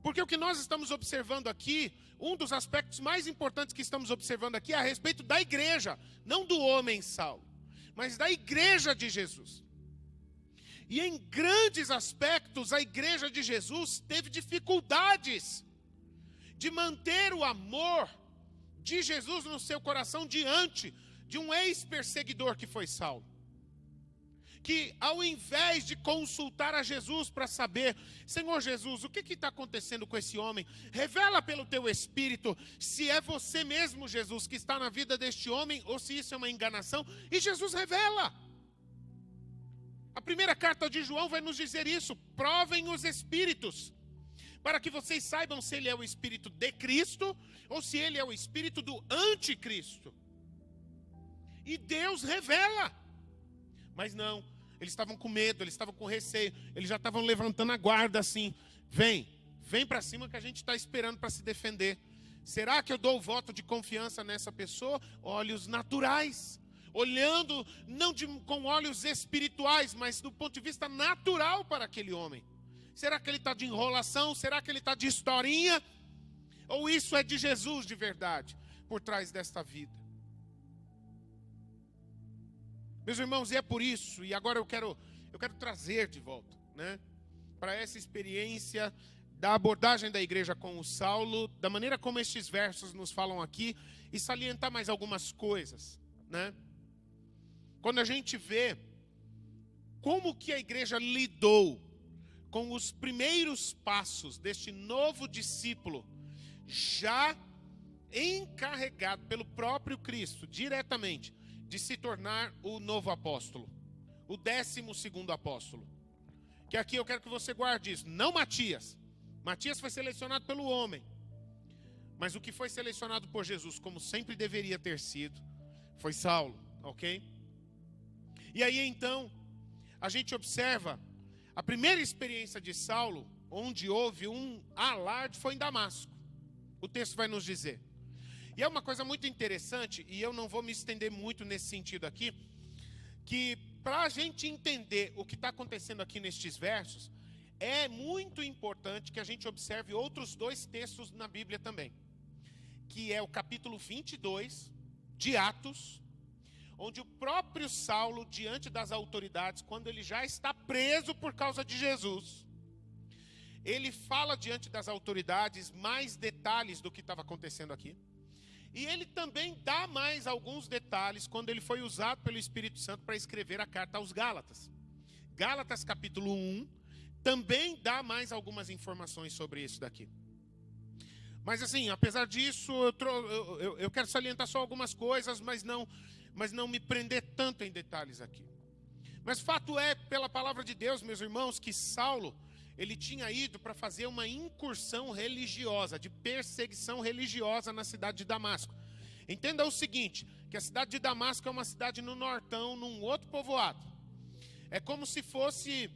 Porque o que nós estamos observando aqui, um dos aspectos mais importantes que estamos observando aqui é a respeito da igreja, não do homem Saulo, mas da igreja de Jesus. E em grandes aspectos, a igreja de Jesus teve dificuldades de manter o amor de Jesus no seu coração diante de um ex-perseguidor que foi Saulo. Que ao invés de consultar a Jesus para saber, Senhor Jesus, o que está acontecendo com esse homem? Revela pelo teu Espírito se é você mesmo, Jesus, que está na vida deste homem ou se isso é uma enganação. E Jesus revela. A primeira carta de João vai nos dizer isso. Provem os Espíritos, para que vocês saibam se ele é o Espírito de Cristo ou se ele é o Espírito do anticristo. E Deus revela. Mas não. Eles estavam com medo, eles estavam com receio, eles já estavam levantando a guarda assim. Vem para cima que a gente está esperando para se defender. Será que eu dou o voto de confiança nessa pessoa? Olhos naturais, olhando não com olhos espirituais, mas do ponto de vista natural para aquele homem. Será que ele está de enrolação? Será que ele está de historinha? Ou isso é de Jesus de verdade, por trás desta vida? Meus irmãos, e é por isso, e agora eu quero trazer de volta, né, para essa experiência da abordagem da igreja com o Saulo, da maneira como estes versos nos falam aqui, e salientar mais algumas coisas, né? Quando a gente vê como que a igreja lidou com os primeiros passos deste novo discípulo, já encarregado pelo próprio Cristo, diretamente, de se tornar o novo apóstolo, o 12º apóstolo. Que aqui eu quero que você guarde isso, não Matias. Matias foi selecionado pelo homem, mas o que foi selecionado por Jesus, como sempre deveria ter sido, foi Saulo, ok? E aí então, a gente observa, a primeira experiência de Saulo, onde houve um alarde, foi em Damasco. O texto vai nos dizer. E é uma coisa muito interessante, e eu não vou me estender muito nesse sentido aqui, que para a gente entender o que está acontecendo aqui nestes versos, é muito importante que a gente observe outros dois textos na Bíblia também, que é o capítulo 22 de Atos, onde o próprio Saulo, diante das autoridades, quando ele já está preso por causa de Jesus, ele fala diante das autoridades mais detalhes do que estava acontecendo aqui. E ele também dá mais alguns detalhes quando ele foi usado pelo Espírito Santo para escrever a carta aos Gálatas. Gálatas capítulo 1 também dá mais algumas informações sobre isso daqui. Mas assim, apesar disso, eu quero salientar só algumas coisas, mas não me prender tanto em detalhes aqui. Mas fato é, pela palavra de Deus, meus irmãos, que Saulo, ele tinha ido para fazer uma incursão religiosa, de perseguição religiosa na cidade de Damasco. Entenda o seguinte, que a cidade de Damasco é uma cidade no nortão, num outro povoado. É como se fosse,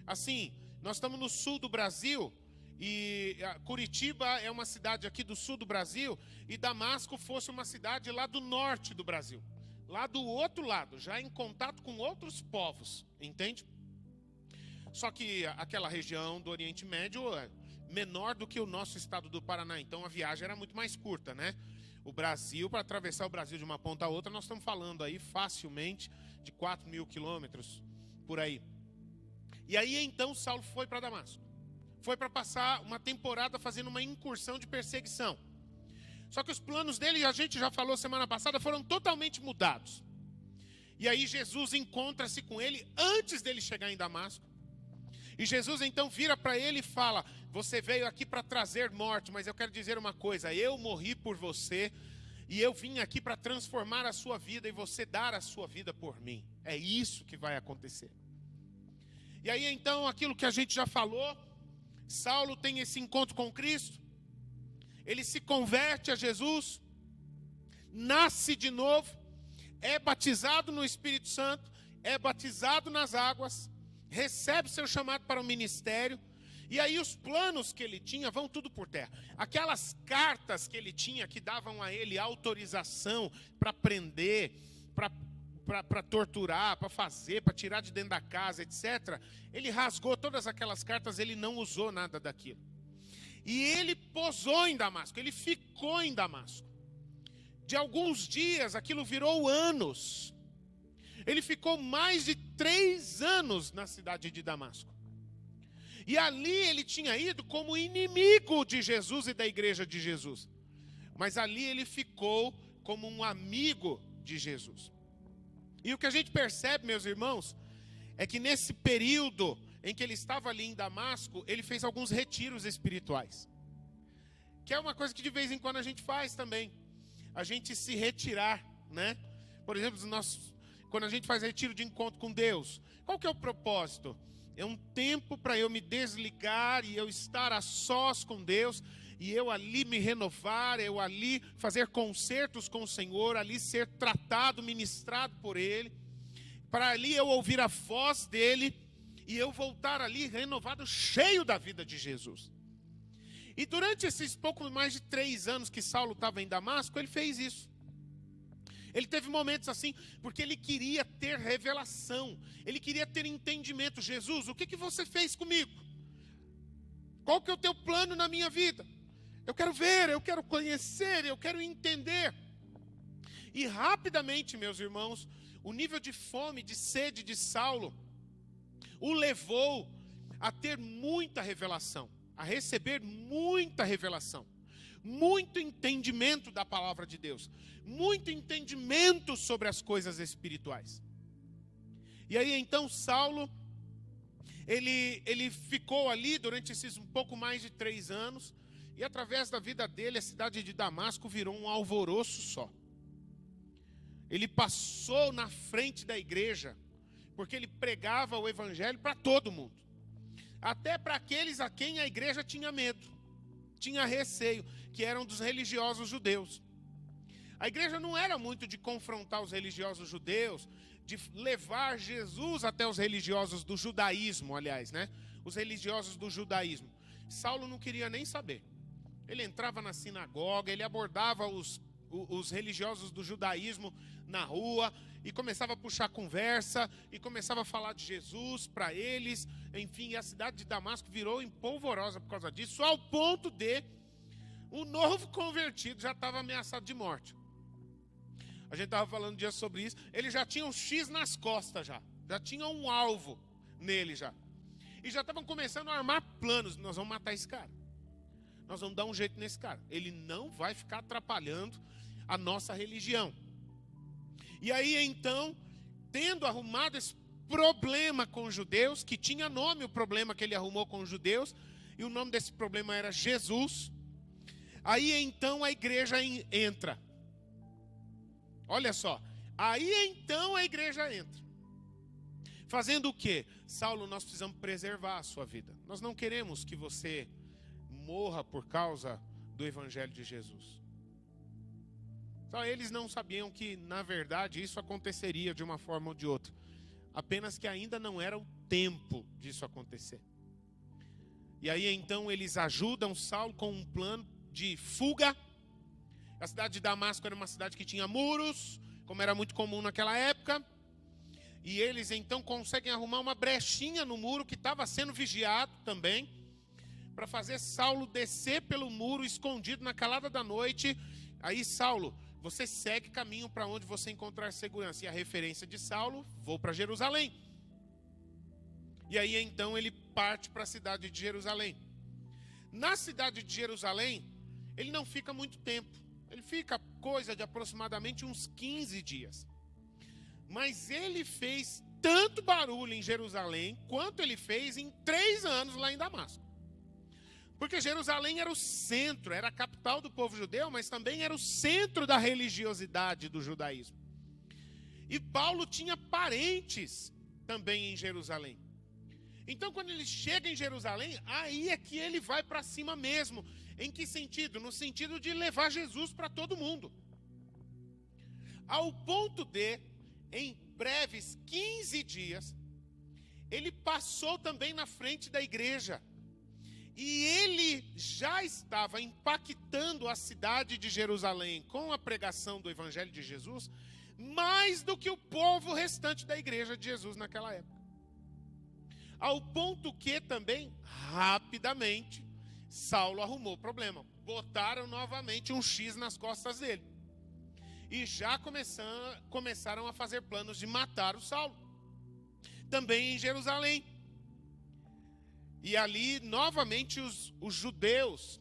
assim, nós estamos no sul do Brasil, e Curitiba é uma cidade aqui do sul do Brasil, e Damasco fosse uma cidade lá do norte do Brasil. Lá do outro lado, já em contato com outros povos, entende? Só que aquela região do Oriente Médio é menor do que o nosso estado do Paraná, então a viagem era muito mais curta, né? O Brasil, para atravessar o Brasil de uma ponta a outra, nós estamos falando aí facilmente de 4.000 quilômetros, por aí. E aí então Saulo foi para Damasco. Foi para passar uma temporada fazendo uma incursão de perseguição. Só que os planos dele, a gente já falou semana passada, foram totalmente mudados. E aí Jesus encontra-se com ele antes dele chegar em Damasco. E Jesus então vira para ele e fala: você veio aqui para trazer morte, mas eu quero dizer uma coisa, eu morri por você e eu vim aqui para transformar a sua vida e você dar a sua vida por mim. É isso que vai acontecer. E aí então, aquilo que a gente já falou, Saulo tem esse encontro com Cristo, ele se converte a Jesus, nasce de novo, é batizado no Espírito Santo, é batizado nas águas, recebe seu chamado para o ministério, e aí os planos que ele tinha vão tudo por terra. Aquelas cartas que ele tinha, que davam a ele autorização para prender, para torturar, para fazer, para tirar de dentro da casa, etc. Ele rasgou todas aquelas cartas, ele não usou nada daquilo. E ele posou em Damasco, ele ficou em Damasco. De alguns dias, aquilo virou anos. Ele ficou mais de 3 anos na cidade de Damasco. E ali ele tinha ido como inimigo de Jesus e da igreja de Jesus. Mas ali ele ficou como um amigo de Jesus. E o que a gente percebe, meus irmãos, é que nesse período em que ele estava ali em Damasco, ele fez alguns retiros espirituais. Que é uma coisa que de vez em quando a gente faz também. A gente se retirar, né? Por exemplo, quando a gente faz retiro de encontro com Deus, qual que é o propósito? É um tempo para eu me desligar e eu estar a sós com Deus, e eu ali me renovar, eu ali fazer concertos com o Senhor, ali ser tratado, ministrado por Ele, para ali eu ouvir a voz dEle, e eu voltar ali renovado, cheio da vida de Jesus. E durante esses pouco mais de 3 anos que Saulo estava em Damasco, ele fez isso. Ele teve momentos assim, porque ele queria ter revelação, ele queria ter entendimento. Jesus, o que você fez comigo? Qual que é o teu plano na minha vida? Eu quero ver, eu quero conhecer, eu quero entender. E rapidamente, meus irmãos, o nível de fome, de sede de Saulo, o levou a ter muita revelação, a receber muita revelação. Muito entendimento da palavra de Deus, muito entendimento sobre as coisas espirituais. E aí então Saulo, ele ficou ali durante esses um pouco mais de 3 anos, e através da vida dele, a cidade de Damasco virou um alvoroço só. Ele passou na frente da igreja, porque ele pregava o evangelho para todo mundo, até para aqueles a quem a igreja tinha medo, tinha receio, que eram dos religiosos judeus. A igreja não era muito de confrontar os religiosos judeus, de levar Jesus até os religiosos do judaísmo, aliás, né? Os religiosos do judaísmo. Saulo não queria nem saber. Ele entrava na sinagoga, ele abordava os religiosos do judaísmo na rua e começava a puxar conversa e começava a falar de Jesus para eles. Enfim, a cidade de Damasco virou empolvorosa por causa disso, ao ponto de o novo convertido já estava ameaçado de morte. A gente estava falando um dia sobre isso. Ele já tinha um X nas costas já. Já tinha um alvo nele já. E já estavam começando a armar planos. Nós vamos matar esse cara. Nós vamos dar um jeito nesse cara. Ele não vai ficar atrapalhando a nossa religião. E aí então, tendo arrumado esse problema com os judeus, que tinha nome o problema que ele arrumou com os judeus, e o nome desse problema era Jesus. Aí então a igreja entra. Olha só. Aí então a igreja entra. Fazendo o quê? Saulo, nós precisamos preservar a sua vida. Nós não queremos que você morra por causa do evangelho de Jesus. Só eles não sabiam que, na verdade, isso aconteceria de uma forma ou de outra. Apenas que ainda não era o tempo disso acontecer. E aí então eles ajudam Saulo com um plano de fuga. A cidade de Damasco era uma cidade que tinha muros, como era muito comum naquela época. E eles então conseguem arrumar uma brechinha no muro que estava sendo vigiado também, para fazer Saulo descer pelo muro escondido na calada da noite. Aí Saulo, você segue caminho para onde você encontrar segurança. E a referência de Saulo, vou para Jerusalém. E aí então ele parte para a cidade de Jerusalém. Na cidade de Jerusalém, ele não fica muito tempo. Ele fica coisa de aproximadamente uns 15 dias. Mas ele fez tanto barulho em Jerusalém, quanto ele fez em 3 anos lá em Damasco. Porque Jerusalém era o centro, era a capital do povo judeu, mas também era o centro da religiosidade do judaísmo. E Paulo tinha parentes também em Jerusalém. Então, quando ele chega em Jerusalém, aí é que ele vai para cima mesmo. Em que sentido? No sentido de levar Jesus para todo mundo. Ao ponto de, em breves 15 dias, ele passou também na frente da igreja. E ele já estava impactando a cidade de Jerusalém com a pregação do evangelho de Jesus, mais do que o povo restante da igreja de Jesus naquela época. Ao ponto que também, rapidamente, Saulo arrumou o problema. Botaram novamente um X nas costas dele. E já começaram a fazer planos de matar o Saulo. Também em Jerusalém. E ali, novamente, os judeus,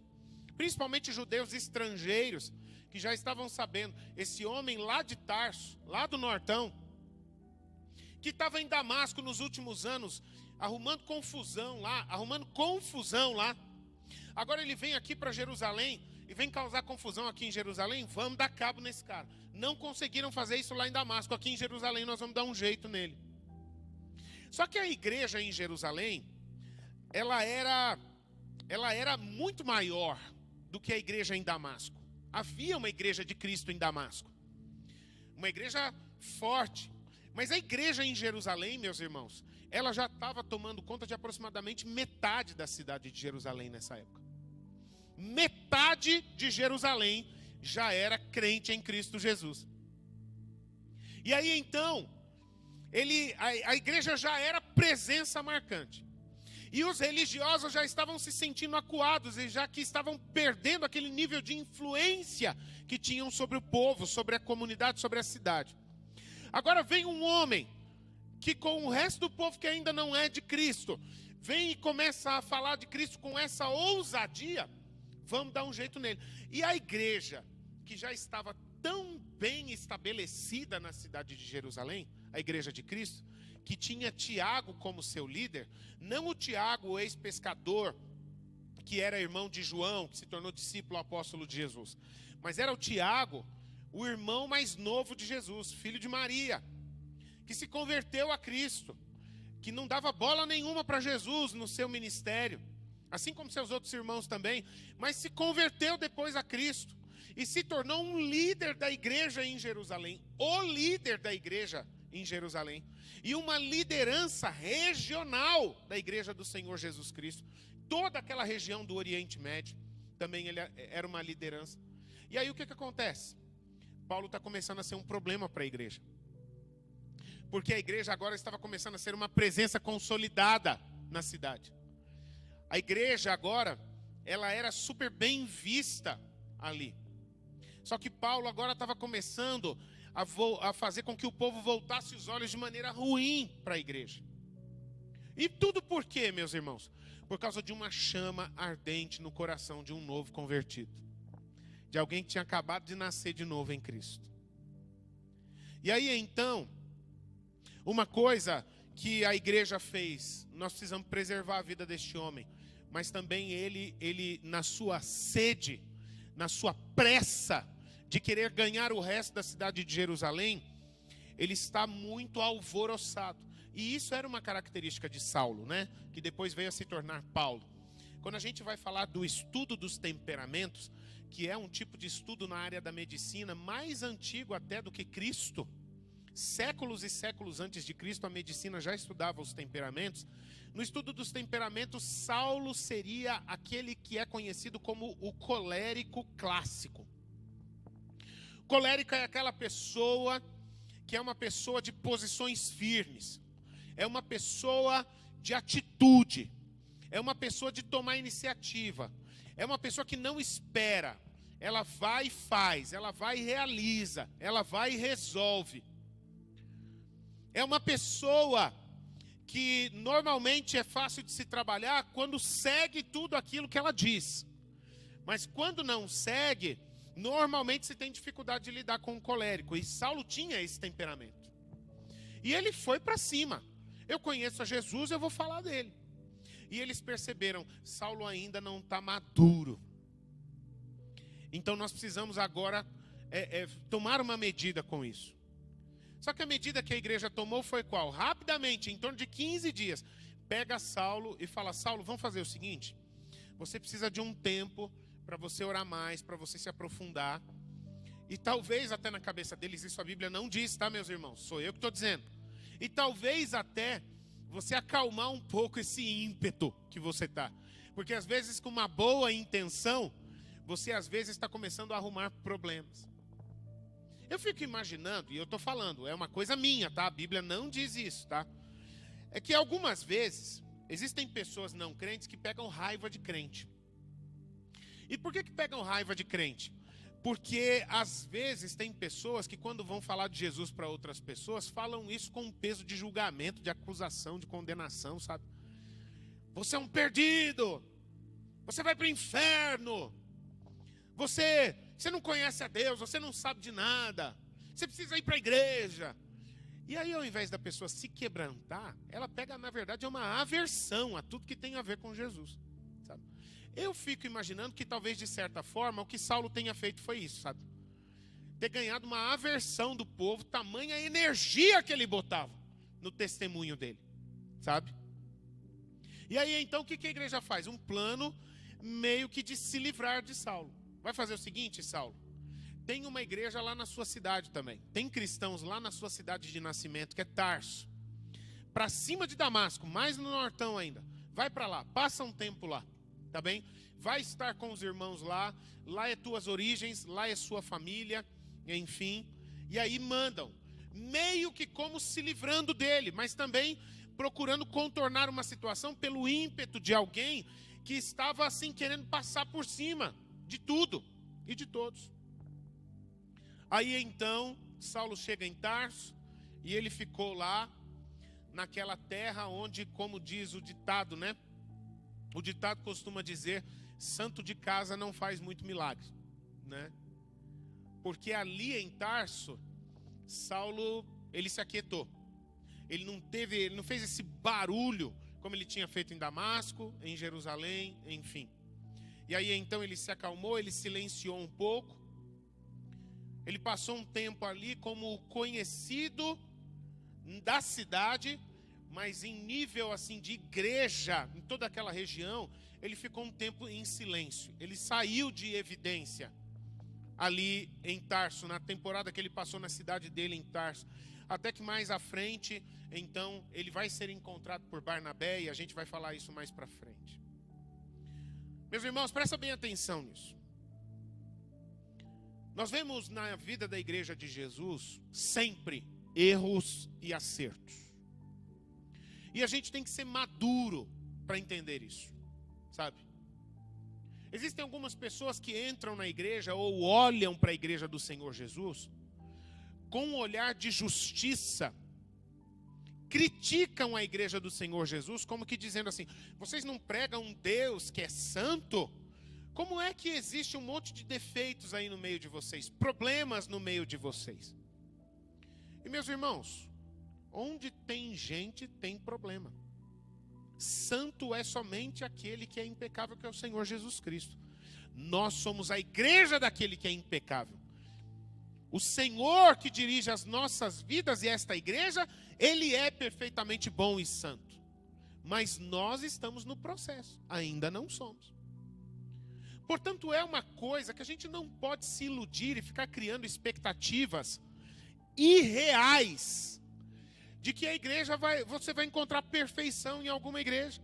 principalmente judeus estrangeiros, que já estavam sabendo, esse homem lá de Tarso, lá do Nortão, que estava em Damasco nos últimos anos, arrumando confusão lá, agora ele vem aqui para Jerusalém, e vem causar confusão aqui em Jerusalém, vamos dar cabo nesse cara. Não conseguiram fazer isso lá em Damasco, aqui em Jerusalém nós vamos dar um jeito nele. Só que a igreja em Jerusalém, ela era muito maior do que a igreja em Damasco. Havia uma igreja de Cristo em Damasco. Uma igreja forte. Mas a igreja em Jerusalém, meus irmãos, ela já estava tomando conta de aproximadamente metade da cidade de Jerusalém nessa época. Metade de Jerusalém já era crente em Cristo Jesus. E aí então, a igreja já era presença marcante. E os religiosos já estavam se sentindo acuados, e já que estavam perdendo aquele nível de influência que tinham sobre o povo, sobre a comunidade, sobre a cidade. Agora vem um homem que, com o resto do povo que ainda não é de Cristo, vem e começa a falar de Cristo com essa ousadia. Vamos dar um jeito nele. E a igreja, que já estava tão bem estabelecida na cidade de Jerusalém, a igreja de Cristo, que tinha Tiago como seu líder, não o Tiago, o ex-pescador, que era irmão de João, que se tornou discípulo apóstolo de Jesus, mas era o Tiago, o irmão mais novo de Jesus, filho de Maria, que se converteu a Cristo, que não dava bola nenhuma para Jesus no seu ministério, assim como seus outros irmãos também, mas se converteu depois a Cristo e se tornou um líder da igreja em Jerusalém, o líder da igreja em Jerusalém, e uma liderança regional da igreja do Senhor Jesus Cristo. Toda aquela região do Oriente Médio, também ele era uma liderança. E aí o que acontece? Paulo está começando a ser um problema para a igreja. Porque a igreja agora estava começando a ser uma presença consolidada na cidade. A igreja agora, ela era super bem vista ali. Só que Paulo agora estava começando a fazer com que o povo voltasse os olhos de maneira ruim para a igreja. E tudo por quê, meus irmãos? Por causa de uma chama ardente no coração de um novo convertido. De alguém que tinha acabado de nascer de novo em Cristo. E aí então, uma coisa que a igreja fez, nós precisamos preservar a vida deste homem. Mas também ele na sua sede, na sua pressa de querer ganhar o resto da cidade de Jerusalém, ele está muito alvoroçado. E isso era uma característica de Saulo, né? Que depois veio a se tornar Paulo. Quando a gente vai falar do estudo dos temperamentos, que é um tipo de estudo na área da medicina mais antigo até do que Cristo, séculos e séculos antes de Cristo, a medicina já estudava os temperamentos. No estudo dos temperamentos, Saulo seria aquele que é conhecido como o colérico clássico. Colérico é aquela pessoa que é uma pessoa de posições firmes, é uma pessoa de atitude, é uma pessoa de tomar iniciativa, é uma pessoa que não espera, ela vai e faz, ela vai e realiza, ela vai e resolve. É uma pessoa que normalmente é fácil de se trabalhar quando segue tudo aquilo que ela diz. Mas quando não segue, normalmente se tem dificuldade de lidar com o colérico. E Saulo tinha esse temperamento. E ele foi para cima. Eu conheço a Jesus, eu vou falar dele. E eles perceberam, Saulo ainda não está maduro. Então nós precisamos agora tomar uma medida com isso. Só que a medida que a igreja tomou foi qual? Rapidamente, em torno de 15 dias, pega Saulo e fala, Saulo, vamos fazer o seguinte, você precisa de um tempo para você orar mais, para você se aprofundar. E talvez até na cabeça deles, isso a Bíblia não diz, tá, meus irmãos? Sou eu que estou dizendo. E talvez até você acalmar um pouco esse ímpeto que você está. Porque às vezes com uma boa intenção, você às vezes está começando a arrumar problemas. Eu fico imaginando, e eu estou falando, é uma coisa minha, tá? A Bíblia não diz isso, tá? É que algumas vezes, existem pessoas não crentes que pegam raiva de crente. E por que pegam raiva de crente? Porque às vezes tem pessoas que quando vão falar de Jesus para outras pessoas, falam isso com um peso de julgamento, de acusação, de condenação, sabe? Você é um perdido, você vai para o inferno, você não conhece a Deus, você não sabe de nada, você precisa ir para a igreja. E aí ao invés da pessoa se quebrantar, ela pega na verdade uma aversão a tudo que tem a ver com Jesus, sabe? Eu fico imaginando que talvez de certa forma o que Saulo tenha feito foi isso, sabe? Ter ganhado uma aversão do povo, tamanha energia que ele botava no testemunho dele, sabe? E aí então o que a igreja faz? Um plano meio que de se livrar de Saulo. Vai fazer o seguinte, Saulo, tem uma igreja lá na sua cidade também. Tem cristãos lá na sua cidade de nascimento, que é Tarso. Para cima de Damasco, mais no nortão ainda. Vai para lá, passa um tempo lá, tá bem? Vai estar com os irmãos lá. Lá é tuas origens, lá é sua família, enfim. E aí mandam, meio que como se livrando dele, mas também procurando contornar uma situação pelo ímpeto de alguém que estava assim querendo passar por cima de tudo e de todos. Aí então, Saulo chega em Tarso e ele ficou lá, naquela terra onde, como diz o ditado, né? O ditado costuma dizer, santo de casa não faz muito milagre, né? Porque ali em Tarso, Saulo, ele se aquietou. Ele não fez esse barulho como ele tinha feito em Damasco, em Jerusalém, enfim. E aí então ele se acalmou, ele silenciou um pouco. Ele passou um tempo ali como conhecido da cidade, mas em nível assim de igreja, em toda aquela região, ele ficou um tempo em silêncio. Ele saiu de evidência ali em Tarso, na temporada que ele passou na cidade dele em Tarso. Até que mais à frente, então, ele vai ser encontrado por Barnabé e a gente vai falar isso mais para frente. Meus irmãos, presta bem atenção nisso. Nós vemos na vida da igreja de Jesus sempre erros e acertos. E a gente tem que ser maduro para entender isso, sabe? Existem algumas pessoas que entram na igreja ou olham para a igreja do Senhor Jesus com um olhar de justiça, criticam a igreja do Senhor Jesus, como que dizendo assim: vocês não pregam um Deus que é santo? Como é que existe um monte de defeitos aí no meio de vocês, problemas no meio de vocês? E meus irmãos, onde tem gente, tem problema. Santo é somente aquele que é impecável, que é o Senhor Jesus Cristo. Nós somos a igreja daquele que é impecável. O Senhor que dirige as nossas vidas e esta igreja, Ele é perfeitamente bom e santo. Mas nós estamos no processo, ainda não somos. Portanto, é uma coisa que a gente não pode se iludir e ficar criando expectativas irreais de que a igreja você vai encontrar perfeição em alguma igreja.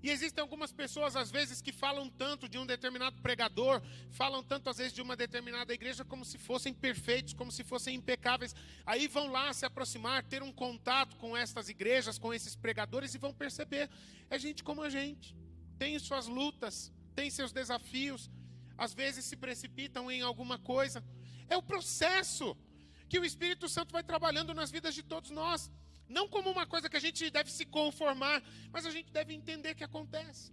E existem algumas pessoas, às vezes, que falam tanto de um determinado pregador, falam tanto, às vezes, de uma determinada igreja, como se fossem perfeitos, como se fossem impecáveis. Aí vão lá se aproximar, ter um contato com estas igrejas, com esses pregadores, e vão perceber: é gente como a gente, tem suas lutas, tem seus desafios, às vezes se precipitam em alguma coisa. É o processo que o Espírito Santo vai trabalhando nas vidas de todos nós. Não como uma coisa que a gente deve se conformar, mas a gente deve entender que acontece.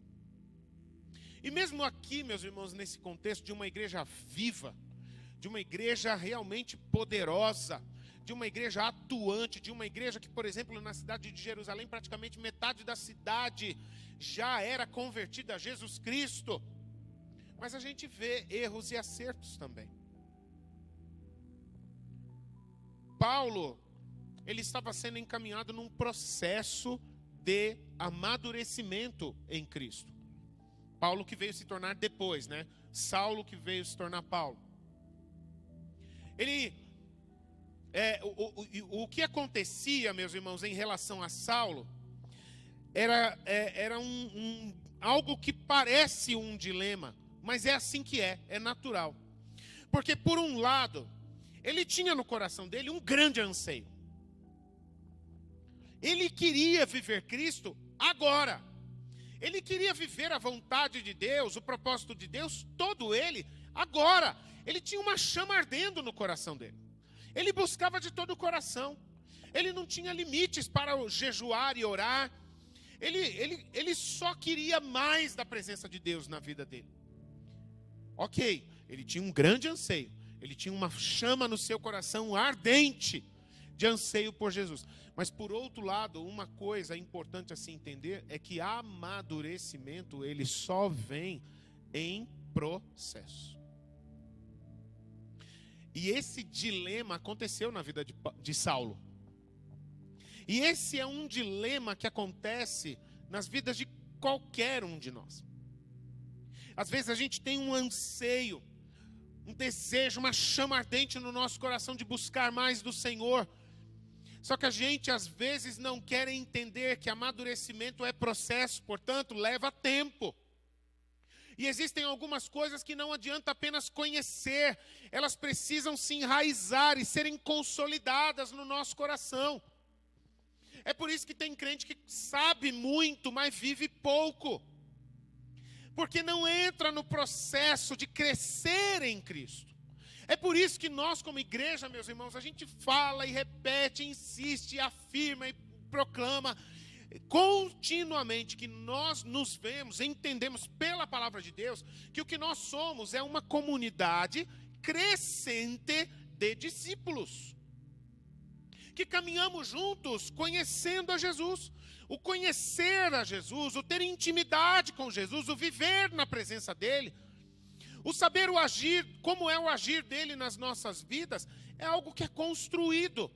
E mesmo aqui, meus irmãos, nesse contexto de uma igreja viva, de uma igreja realmente poderosa, de uma igreja atuante, de uma igreja que, por exemplo, na cidade de Jerusalém, praticamente metade da cidade já era convertida a Jesus Cristo. Mas a gente vê erros e acertos também. Paulo, ele estava sendo encaminhado num processo de amadurecimento em Cristo. Paulo que veio se tornar depois, né? Saulo que veio se tornar Paulo. O que acontecia, meus irmãos, em relação a Saulo, era algo que parece um dilema, mas é assim que é natural. Porque, por um lado, ele tinha no coração dele um grande anseio. Ele queria viver Cristo agora. Ele queria viver a vontade de Deus, o propósito de Deus, todo ele, agora. Ele tinha uma chama ardendo no coração dele. Ele buscava de todo o coração. Ele não tinha limites para jejuar e orar. Ele só queria mais da presença de Deus na vida dele. Ok, ele tinha um grande anseio. Ele tinha uma chama no seu coração ardente de anseio por Jesus. Mas, por outro lado, uma coisa importante a se entender é que amadurecimento, ele só vem em processo. E esse dilema aconteceu na vida de Saulo. E esse é um dilema que acontece nas vidas de qualquer um de nós. Às vezes a gente tem um anseio, um desejo, uma chama ardente no nosso coração de buscar mais do Senhor. Só que a gente às vezes não quer entender que amadurecimento é processo, portanto leva tempo. E existem algumas coisas que não adianta apenas conhecer, elas precisam se enraizar e serem consolidadas no nosso coração. É por isso que tem crente que sabe muito, mas vive pouco. Porque não entra no processo de crescer em Cristo. É por isso que nós, como igreja, meus irmãos, a gente fala e repete, insiste, afirma e proclama continuamente que nós nos vemos, entendemos pela palavra de Deus, que o que nós somos é uma comunidade crescente de discípulos. Que caminhamos juntos conhecendo a Jesus. O conhecer a Jesus, o ter intimidade com Jesus, o viver na presença dele, o saber o agir, como é o agir dele nas nossas vidas, é algo que é construído.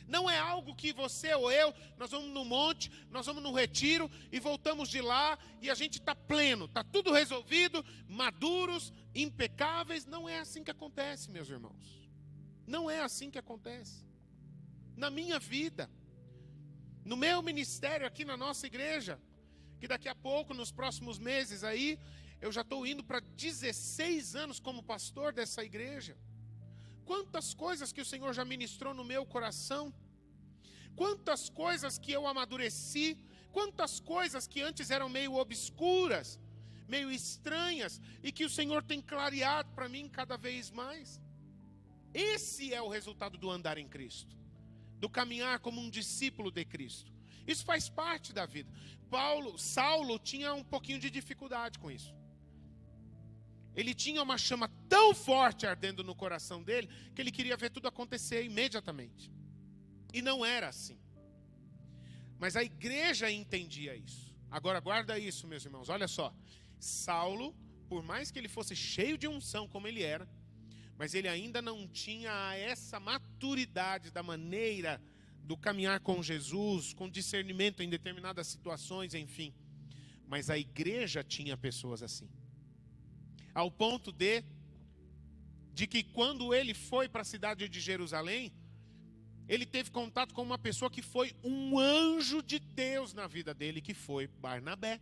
Não é algo que você ou eu, nós vamos no monte, nós vamos no retiro e voltamos de lá e a gente está pleno, está tudo resolvido, maduros, impecáveis. Não é assim que acontece, meus irmãos. Não é assim que acontece. Na minha vida, no meu ministério aqui na nossa igreja, que daqui a pouco, nos próximos meses aí, eu já estou indo para 16 anos como pastor dessa igreja. Quantas coisas que o Senhor já ministrou no meu coração. Quantas coisas que eu amadureci. Quantas coisas que antes eram meio obscuras, meio estranhas, e que o Senhor tem clareado para mim cada vez mais. Esse é o resultado do andar em Cristo, do caminhar como um discípulo de Cristo. Isso faz parte da vida. Saulo tinha um pouquinho de dificuldade com isso. Ele tinha uma chama tão forte ardendo no coração dele, que ele queria ver tudo acontecer imediatamente. E não era assim. Mas a igreja entendia isso. Agora guarda isso, meus irmãos, olha só. Saulo, por mais que ele fosse cheio de unção como ele era, mas ele ainda não tinha essa maturidade da maneira do caminhar com Jesus, com discernimento em determinadas situações, enfim. Mas a igreja tinha pessoas assim. Ao ponto de que quando ele foi para a cidade de Jerusalém, ele teve contato com uma pessoa que foi um anjo de Deus na vida dele, que foi Barnabé.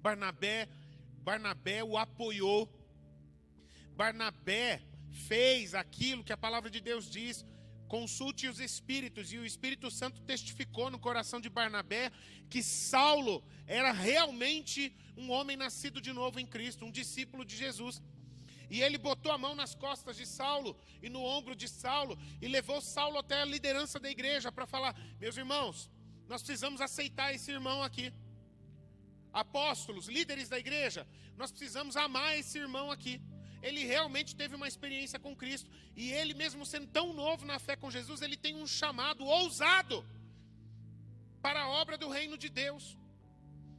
Barnabé o apoiou. Barnabé fez aquilo que a palavra de Deus diz: consulte os espíritos, e o Espírito Santo testificou no coração de Barnabé que Saulo era realmente um homem nascido de novo em Cristo, um discípulo de Jesus. E ele botou a mão nas costas de Saulo e no ombro de Saulo e levou Saulo até a liderança da igreja para falar: meus irmãos, nós precisamos aceitar esse irmão aqui. Apóstolos, líderes da igreja, nós precisamos amar esse irmão aqui. Ele realmente teve uma experiência com Cristo. E ele, mesmo sendo tão novo na fé com Jesus, ele tem um chamado ousado para a obra do reino de Deus.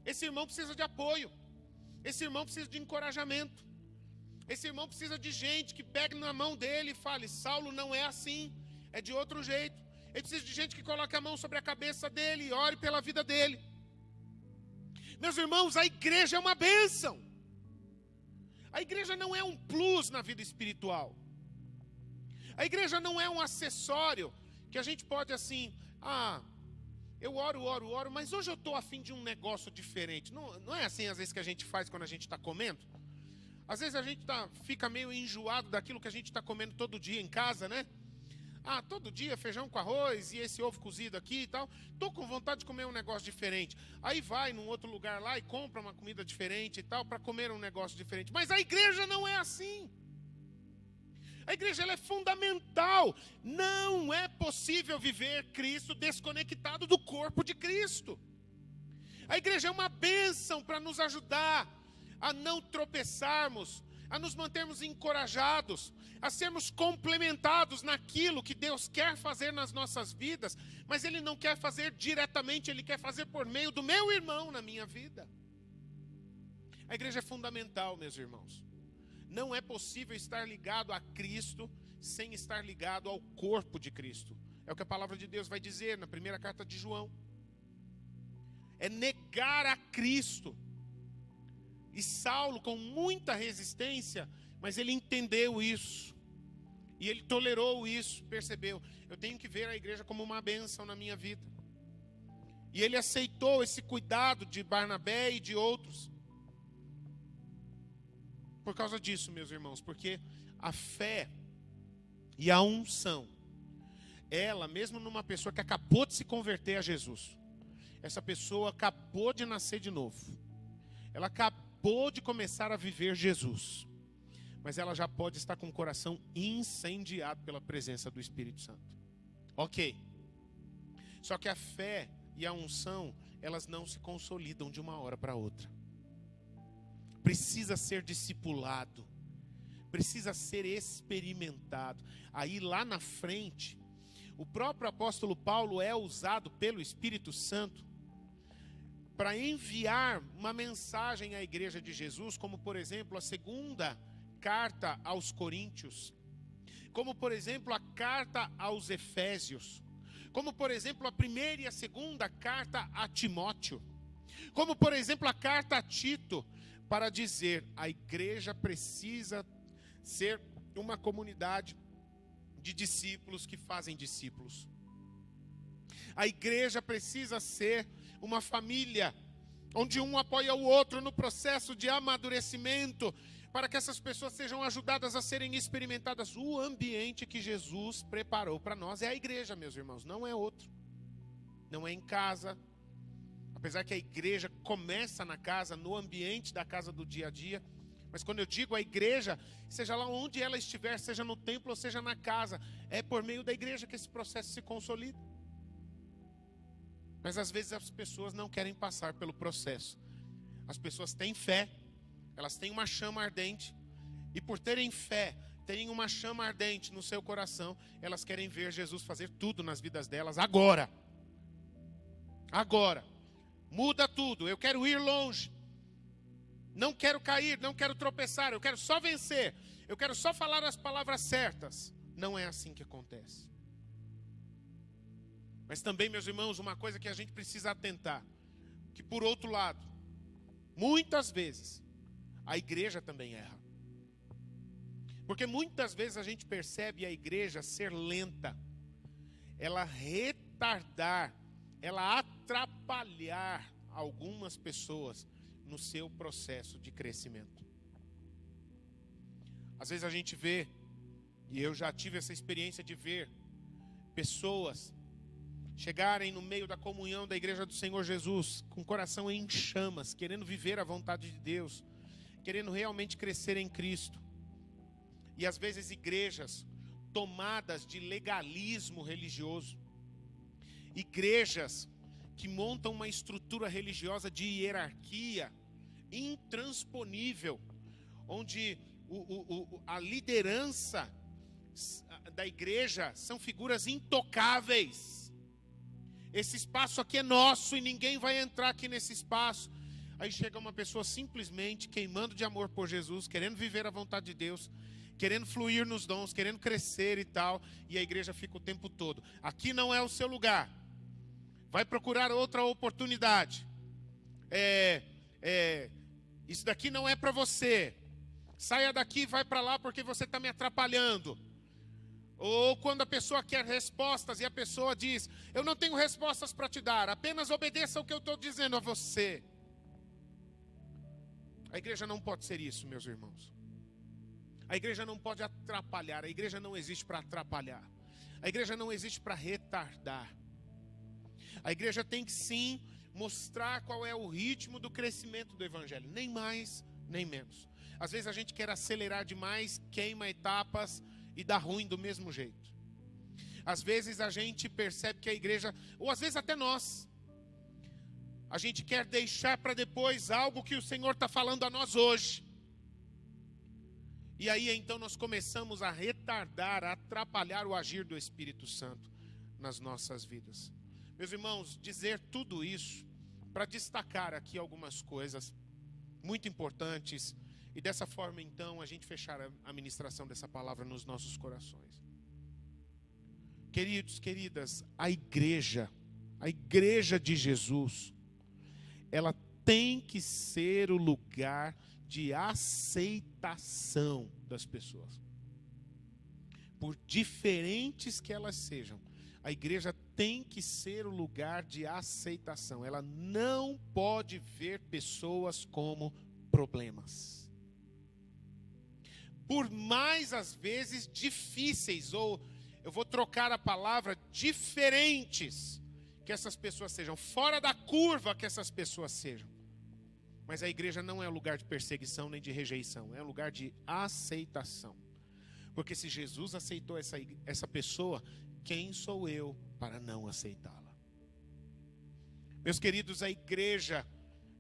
Esse irmão precisa de apoio. Esse irmão precisa de encorajamento. Esse irmão precisa de gente que pegue na mão dele e fale: Saulo não é assim, é de outro jeito. Ele precisa de gente que coloque a mão sobre a cabeça dele e ore pela vida dele. Meus irmãos, a igreja é uma bênção. A igreja não é um plus na vida espiritual. A igreja não é um acessório que a gente pode assim: eu oro, mas hoje eu estou a fim de um negócio diferente. Não é assim às vezes que a gente faz quando a gente está comendo? Às vezes a gente fica meio enjoado daquilo que a gente está comendo todo dia em casa, né? Todo dia feijão com arroz e esse ovo cozido aqui e tal. Estou com vontade de comer um negócio diferente. Aí vai num outro lugar lá e compra uma comida diferente e tal para comer um negócio diferente. Mas a igreja não é assim. A igreja ela é fundamental. Não é possível viver Cristo desconectado do corpo de Cristo. A igreja é uma bênção para nos ajudar a não tropeçarmos, a nos mantermos encorajados, a sermos complementados naquilo que Deus quer fazer nas nossas vidas, mas Ele não quer fazer diretamente, Ele quer fazer por meio do meu irmão na minha vida. A igreja é fundamental, meus irmãos. Não é possível estar ligado a Cristo sem estar ligado ao corpo de Cristo. É o que a palavra de Deus vai dizer na primeira carta de João. É negar a Cristo. E Saulo, com muita resistência, mas ele entendeu isso. E ele tolerou isso, percebeu: eu tenho que ver a igreja como uma bênção na minha vida. E ele aceitou esse cuidado de Barnabé e de outros. Por causa disso, meus irmãos, porque a fé e a unção, ela, mesmo numa pessoa que acabou de se converter a Jesus, essa pessoa acabou de nascer de novo, ela acabou de começar a viver Jesus, mas ela já pode estar com o coração incendiado pela presença do Espírito Santo. Ok. Só que a fé e a unção, elas não se consolidam de uma hora para outra. Precisa ser discipulado, precisa ser experimentado. Aí lá na frente, o próprio apóstolo Paulo é usado pelo Espírito Santo para enviar uma mensagem à igreja de Jesus, como por exemplo a segunda carta aos Coríntios, como por exemplo a carta aos Efésios, como por exemplo a primeira e a segunda carta a Timóteo, como por exemplo a carta a Tito, para dizer: a igreja precisa ser uma comunidade de discípulos que fazem discípulos. A igreja precisa ser uma família, onde um apoia o outro no processo de amadurecimento, para que essas pessoas sejam ajudadas a serem experimentadas. O ambiente que Jesus preparou para nós é a igreja, meus irmãos, não é outro. Não é em casa. Apesar que a igreja começa na casa, no ambiente da casa do dia a dia, Mas quando eu digo a igreja, seja lá onde ela estiver, seja no templo ou seja na casa, é por meio da igreja que esse processo se consolida. Mas às vezes as pessoas não querem passar pelo processo. As pessoas têm fé, elas têm uma chama ardente, e por terem fé, terem uma chama ardente no seu coração, elas querem ver Jesus fazer tudo nas vidas delas agora. Agora. Muda tudo, eu quero ir longe. Não quero cair, não quero tropeçar, eu quero só vencer. Eu quero só falar as palavras certas. Não é assim que acontece. Mas também, meus irmãos, uma coisa que a gente precisa atentar, que por outro lado, muitas vezes, a igreja também erra. Porque muitas vezes a gente percebe a igreja ser lenta, ela retardar, ela atrapalhar algumas pessoas no seu processo de crescimento. Às vezes a gente vê, e eu já tive essa experiência de ver, pessoas chegarem no meio da comunhão da igreja do Senhor Jesus, com o coração em chamas, querendo viver a vontade de Deus, querendo realmente crescer em Cristo. E às vezes igrejas tomadas de legalismo religioso, igrejas que montam uma estrutura religiosa de hierarquia intransponível, onde a liderança da igreja são figuras intocáveis. Esse espaço aqui é nosso e ninguém vai entrar aqui nesse espaço. Aí chega uma pessoa simplesmente queimando de amor por Jesus, querendo viver a vontade de Deus, querendo fluir nos dons, querendo crescer e tal, e a igreja fica o tempo todo: aqui não é o seu lugar, vai procurar outra oportunidade, isso daqui não é para você, saia daqui e vai para lá porque você está me atrapalhando. Ou quando a pessoa quer respostas e a pessoa diz: eu não tenho respostas para te dar, apenas obedeça o que eu estou dizendo a você. A igreja não pode ser isso, meus irmãos. A igreja não pode atrapalhar, a igreja não existe para atrapalhar. A igreja não existe para retardar. A igreja tem que sim mostrar qual é o ritmo do crescimento do evangelho, nem mais, nem menos. Às vezes a gente quer acelerar demais, queima etapas e dá ruim do mesmo jeito. Às vezes a gente percebe que a igreja, ou às vezes até nós, a gente quer deixar para depois algo que o Senhor está falando a nós hoje. E aí então nós começamos a retardar, a atrapalhar o agir do Espírito Santo nas nossas vidas. Meus irmãos, dizer tudo isso para destacar aqui algumas coisas muito importantes, e dessa forma então a gente fechar a ministração dessa palavra nos nossos corações. Queridos, queridas, a igreja de Jesus, ela tem que ser o lugar de aceitação das pessoas. Por diferentes que elas sejam, a igreja tem que ser o lugar de aceitação. Ela não pode ver pessoas como problemas. Por mais, às vezes, difíceis, ou eu vou trocar a palavra, diferentes, que essas pessoas sejam, fora da curva que essas pessoas sejam. Mas a igreja não é um lugar de perseguição nem de rejeição, é um lugar de aceitação. Porque se Jesus aceitou essa pessoa, quem sou eu para não aceitá-la? Meus queridos, a igreja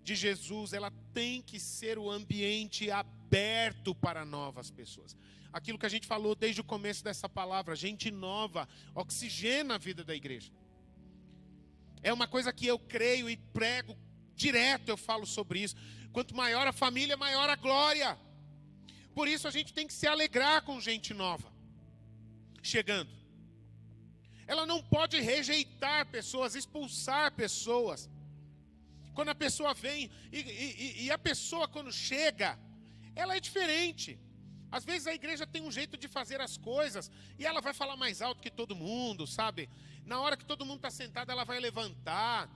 de Jesus, ela tem que ser o ambiente aberto para novas pessoas. Aquilo que a gente falou desde o começo dessa palavra, gente nova, oxigena a vida da igreja. É uma coisa que eu creio e prego direto, eu falo sobre isso. Quanto maior a família, maior a glória. Por isso a gente tem que se alegrar com gente nova chegando. Ela não pode rejeitar pessoas, expulsar pessoas. Quando a pessoa vem, e a pessoa quando chega, ela é diferente. Às vezes a igreja tem um jeito de fazer as coisas, e ela vai falar mais alto que todo mundo, sabe? Na hora que todo mundo está sentado, ela vai levantar,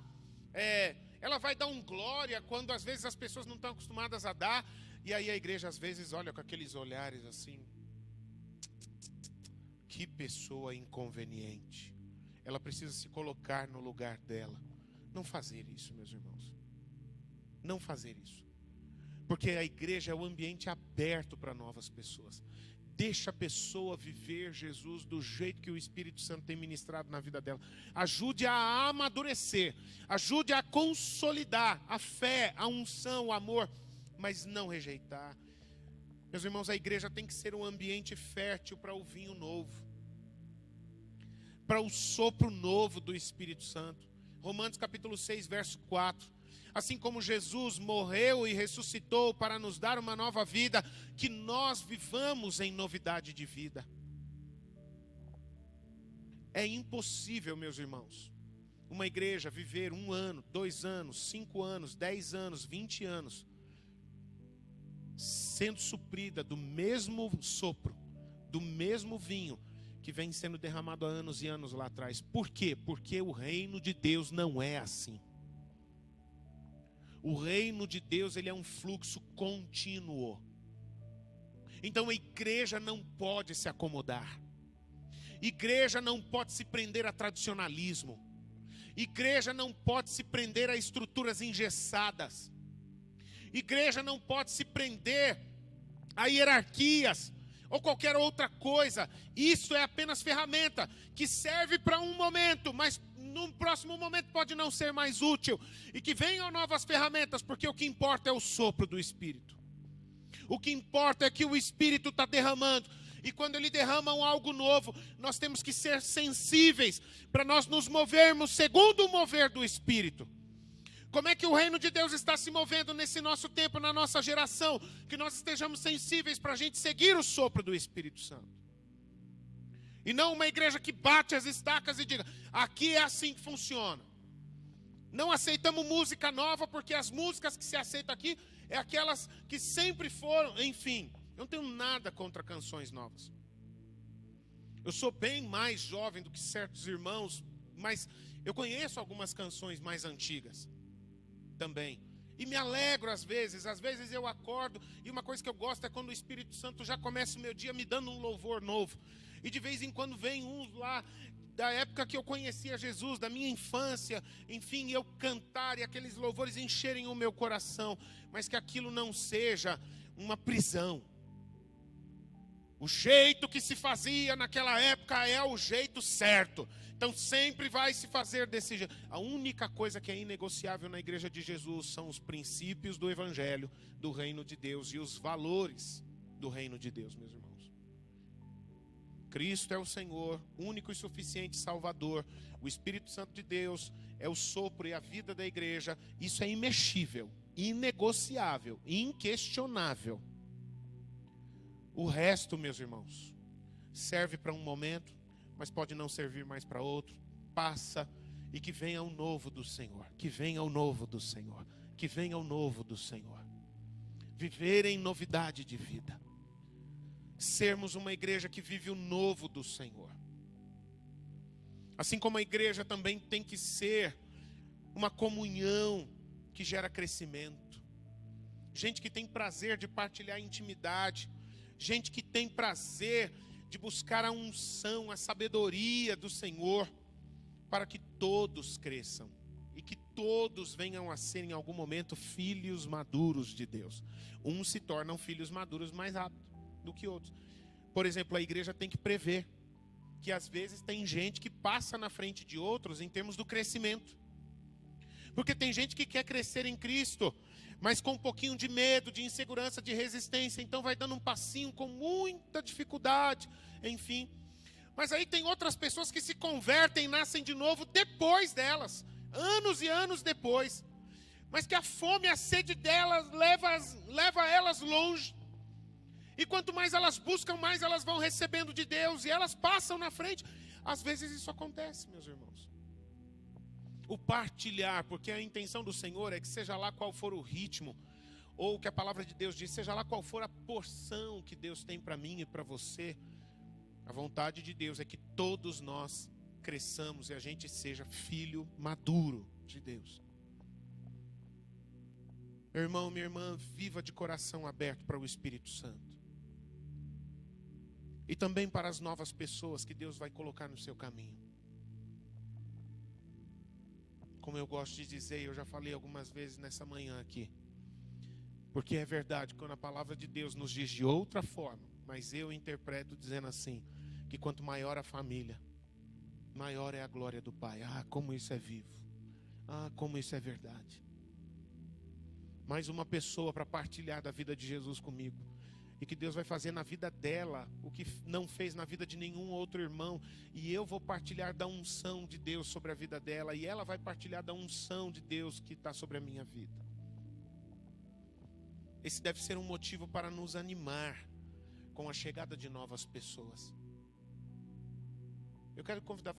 ela vai dar um glória, quando às vezes as pessoas não estão acostumadas a dar, e aí a igreja às vezes olha com aqueles olhares assim, que pessoa inconveniente, ela precisa se colocar no lugar dela. Não fazer isso, meus irmãos, não fazer isso, Porque a igreja é o ambiente aberto para novas pessoas. Deixa a pessoa viver Jesus do jeito que o Espírito Santo tem ministrado na vida dela. Ajude a amadurecer. Ajude a consolidar a fé, a unção, o amor. Mas não rejeitar. Meus irmãos, a igreja tem que ser um ambiente fértil para o vinho novo. Para o sopro novo do Espírito Santo. Romanos capítulo 6, verso 4. Assim como Jesus morreu e ressuscitou para nos dar uma nova vida, que nós vivamos em novidade de vida. É impossível, meus irmãos, uma igreja viver 1 ano, 2 anos, 5 anos, 10 anos, 20 anos, sendo suprida do mesmo sopro, do mesmo vinho, que vem sendo derramado há anos e anos lá atrás. Por quê? Porque o reino de Deus não é assim. O reino de Deus, ele é um fluxo contínuo. Então a igreja não pode se acomodar. Igreja não pode se prender a tradicionalismo. Igreja não pode se prender a estruturas engessadas. Igreja não pode se prender a hierarquias ou qualquer outra coisa. Isso é apenas ferramenta que serve para um momento, mas no próximo momento pode não ser mais útil. E que venham novas ferramentas, porque o que importa é o sopro do Espírito. O que importa é que o Espírito está derramando. E quando ele derrama algo novo, nós temos que ser sensíveis para nós nos movermos segundo o mover do Espírito. Como é que o reino de Deus está se movendo nesse nosso tempo, na nossa geração? Que nós estejamos sensíveis para a gente seguir o sopro do Espírito Santo. E não uma igreja que bate as estacas e diga, aqui é assim que funciona. Não aceitamos música nova, porque as músicas que se aceitam aqui é aquelas que sempre foram, enfim. Eu não tenho nada contra canções novas. Eu sou bem mais jovem do que certos irmãos, mas eu conheço algumas canções mais antigas também. E me alegro às vezes eu acordo, e uma coisa que eu gosto é quando o Espírito Santo já começa o meu dia me dando um louvor novo. E de vez em quando vem uns lá, da época que eu conhecia Jesus, da minha infância, enfim, eu cantar e aqueles louvores encherem o meu coração, mas que aquilo não seja uma prisão. O jeito que se fazia naquela época é o jeito certo. Então sempre vai se fazer desse jeito. A única coisa que é inegociável na igreja de Jesus são os princípios do evangelho, do reino de Deus e os valores do reino de Deus, meus irmãos. Cristo é o Senhor, único e suficiente Salvador. O Espírito Santo de Deus é o sopro e a vida da igreja. Isso é imexível, inegociável, inquestionável. O resto, meus irmãos, serve para um momento, mas pode não servir mais para outro. Passa, e que venha o novo do Senhor. Que venha o novo do Senhor. Que venha o novo do Senhor. Viver em novidade de vida. Sermos uma igreja que vive o novo do Senhor. Assim como a igreja também tem que ser uma comunhão que gera crescimento. Gente que tem prazer de partilhar intimidade. Gente que tem prazer de buscar a unção, a sabedoria do Senhor, para que todos cresçam e que todos venham a ser em algum momento filhos maduros de Deus. Uns se tornam filhos maduros mais rápido do que outros. Por exemplo, a igreja tem que prever que às vezes tem gente que passa na frente de outros em termos do crescimento. Porque tem gente que quer crescer em Cristo, mas com um pouquinho de medo, de insegurança, de resistência. Então vai dando um passinho com muita dificuldade, enfim. Mas aí tem outras pessoas que se convertem e nascem de novo depois delas. Anos e anos depois. Mas que a fome e a sede delas leva elas longe. E quanto mais elas buscam, mais elas vão recebendo de Deus. E elas passam na frente. Às vezes isso acontece, meus irmãos. O partilhar, porque a intenção do Senhor é que seja lá qual for o ritmo, ou que a palavra de Deus diz, seja lá qual for a porção que Deus tem para mim e para você, a vontade de Deus é que todos nós cresçamos e a gente seja filho maduro de Deus. Meu irmão, minha irmã, viva de coração aberto para o Espírito Santo. E também para as novas pessoas que Deus vai colocar no seu caminho. Como eu gosto de dizer, eu já falei algumas vezes nessa manhã aqui. Porque é verdade, quando a palavra de Deus nos diz de outra forma, mas eu interpreto dizendo assim, que quanto maior a família, maior é a glória do Pai. Ah, como isso é vivo. Ah, como isso é verdade. Mais uma pessoa para partilhar da vida de Jesus comigo. E que Deus vai fazer na vida dela o que não fez na vida de nenhum outro irmão. E eu vou partilhar da unção de Deus sobre a vida dela. E ela vai partilhar da unção de Deus que está sobre a minha vida. Esse deve ser um motivo para nos animar com a chegada de novas pessoas. Eu quero convidar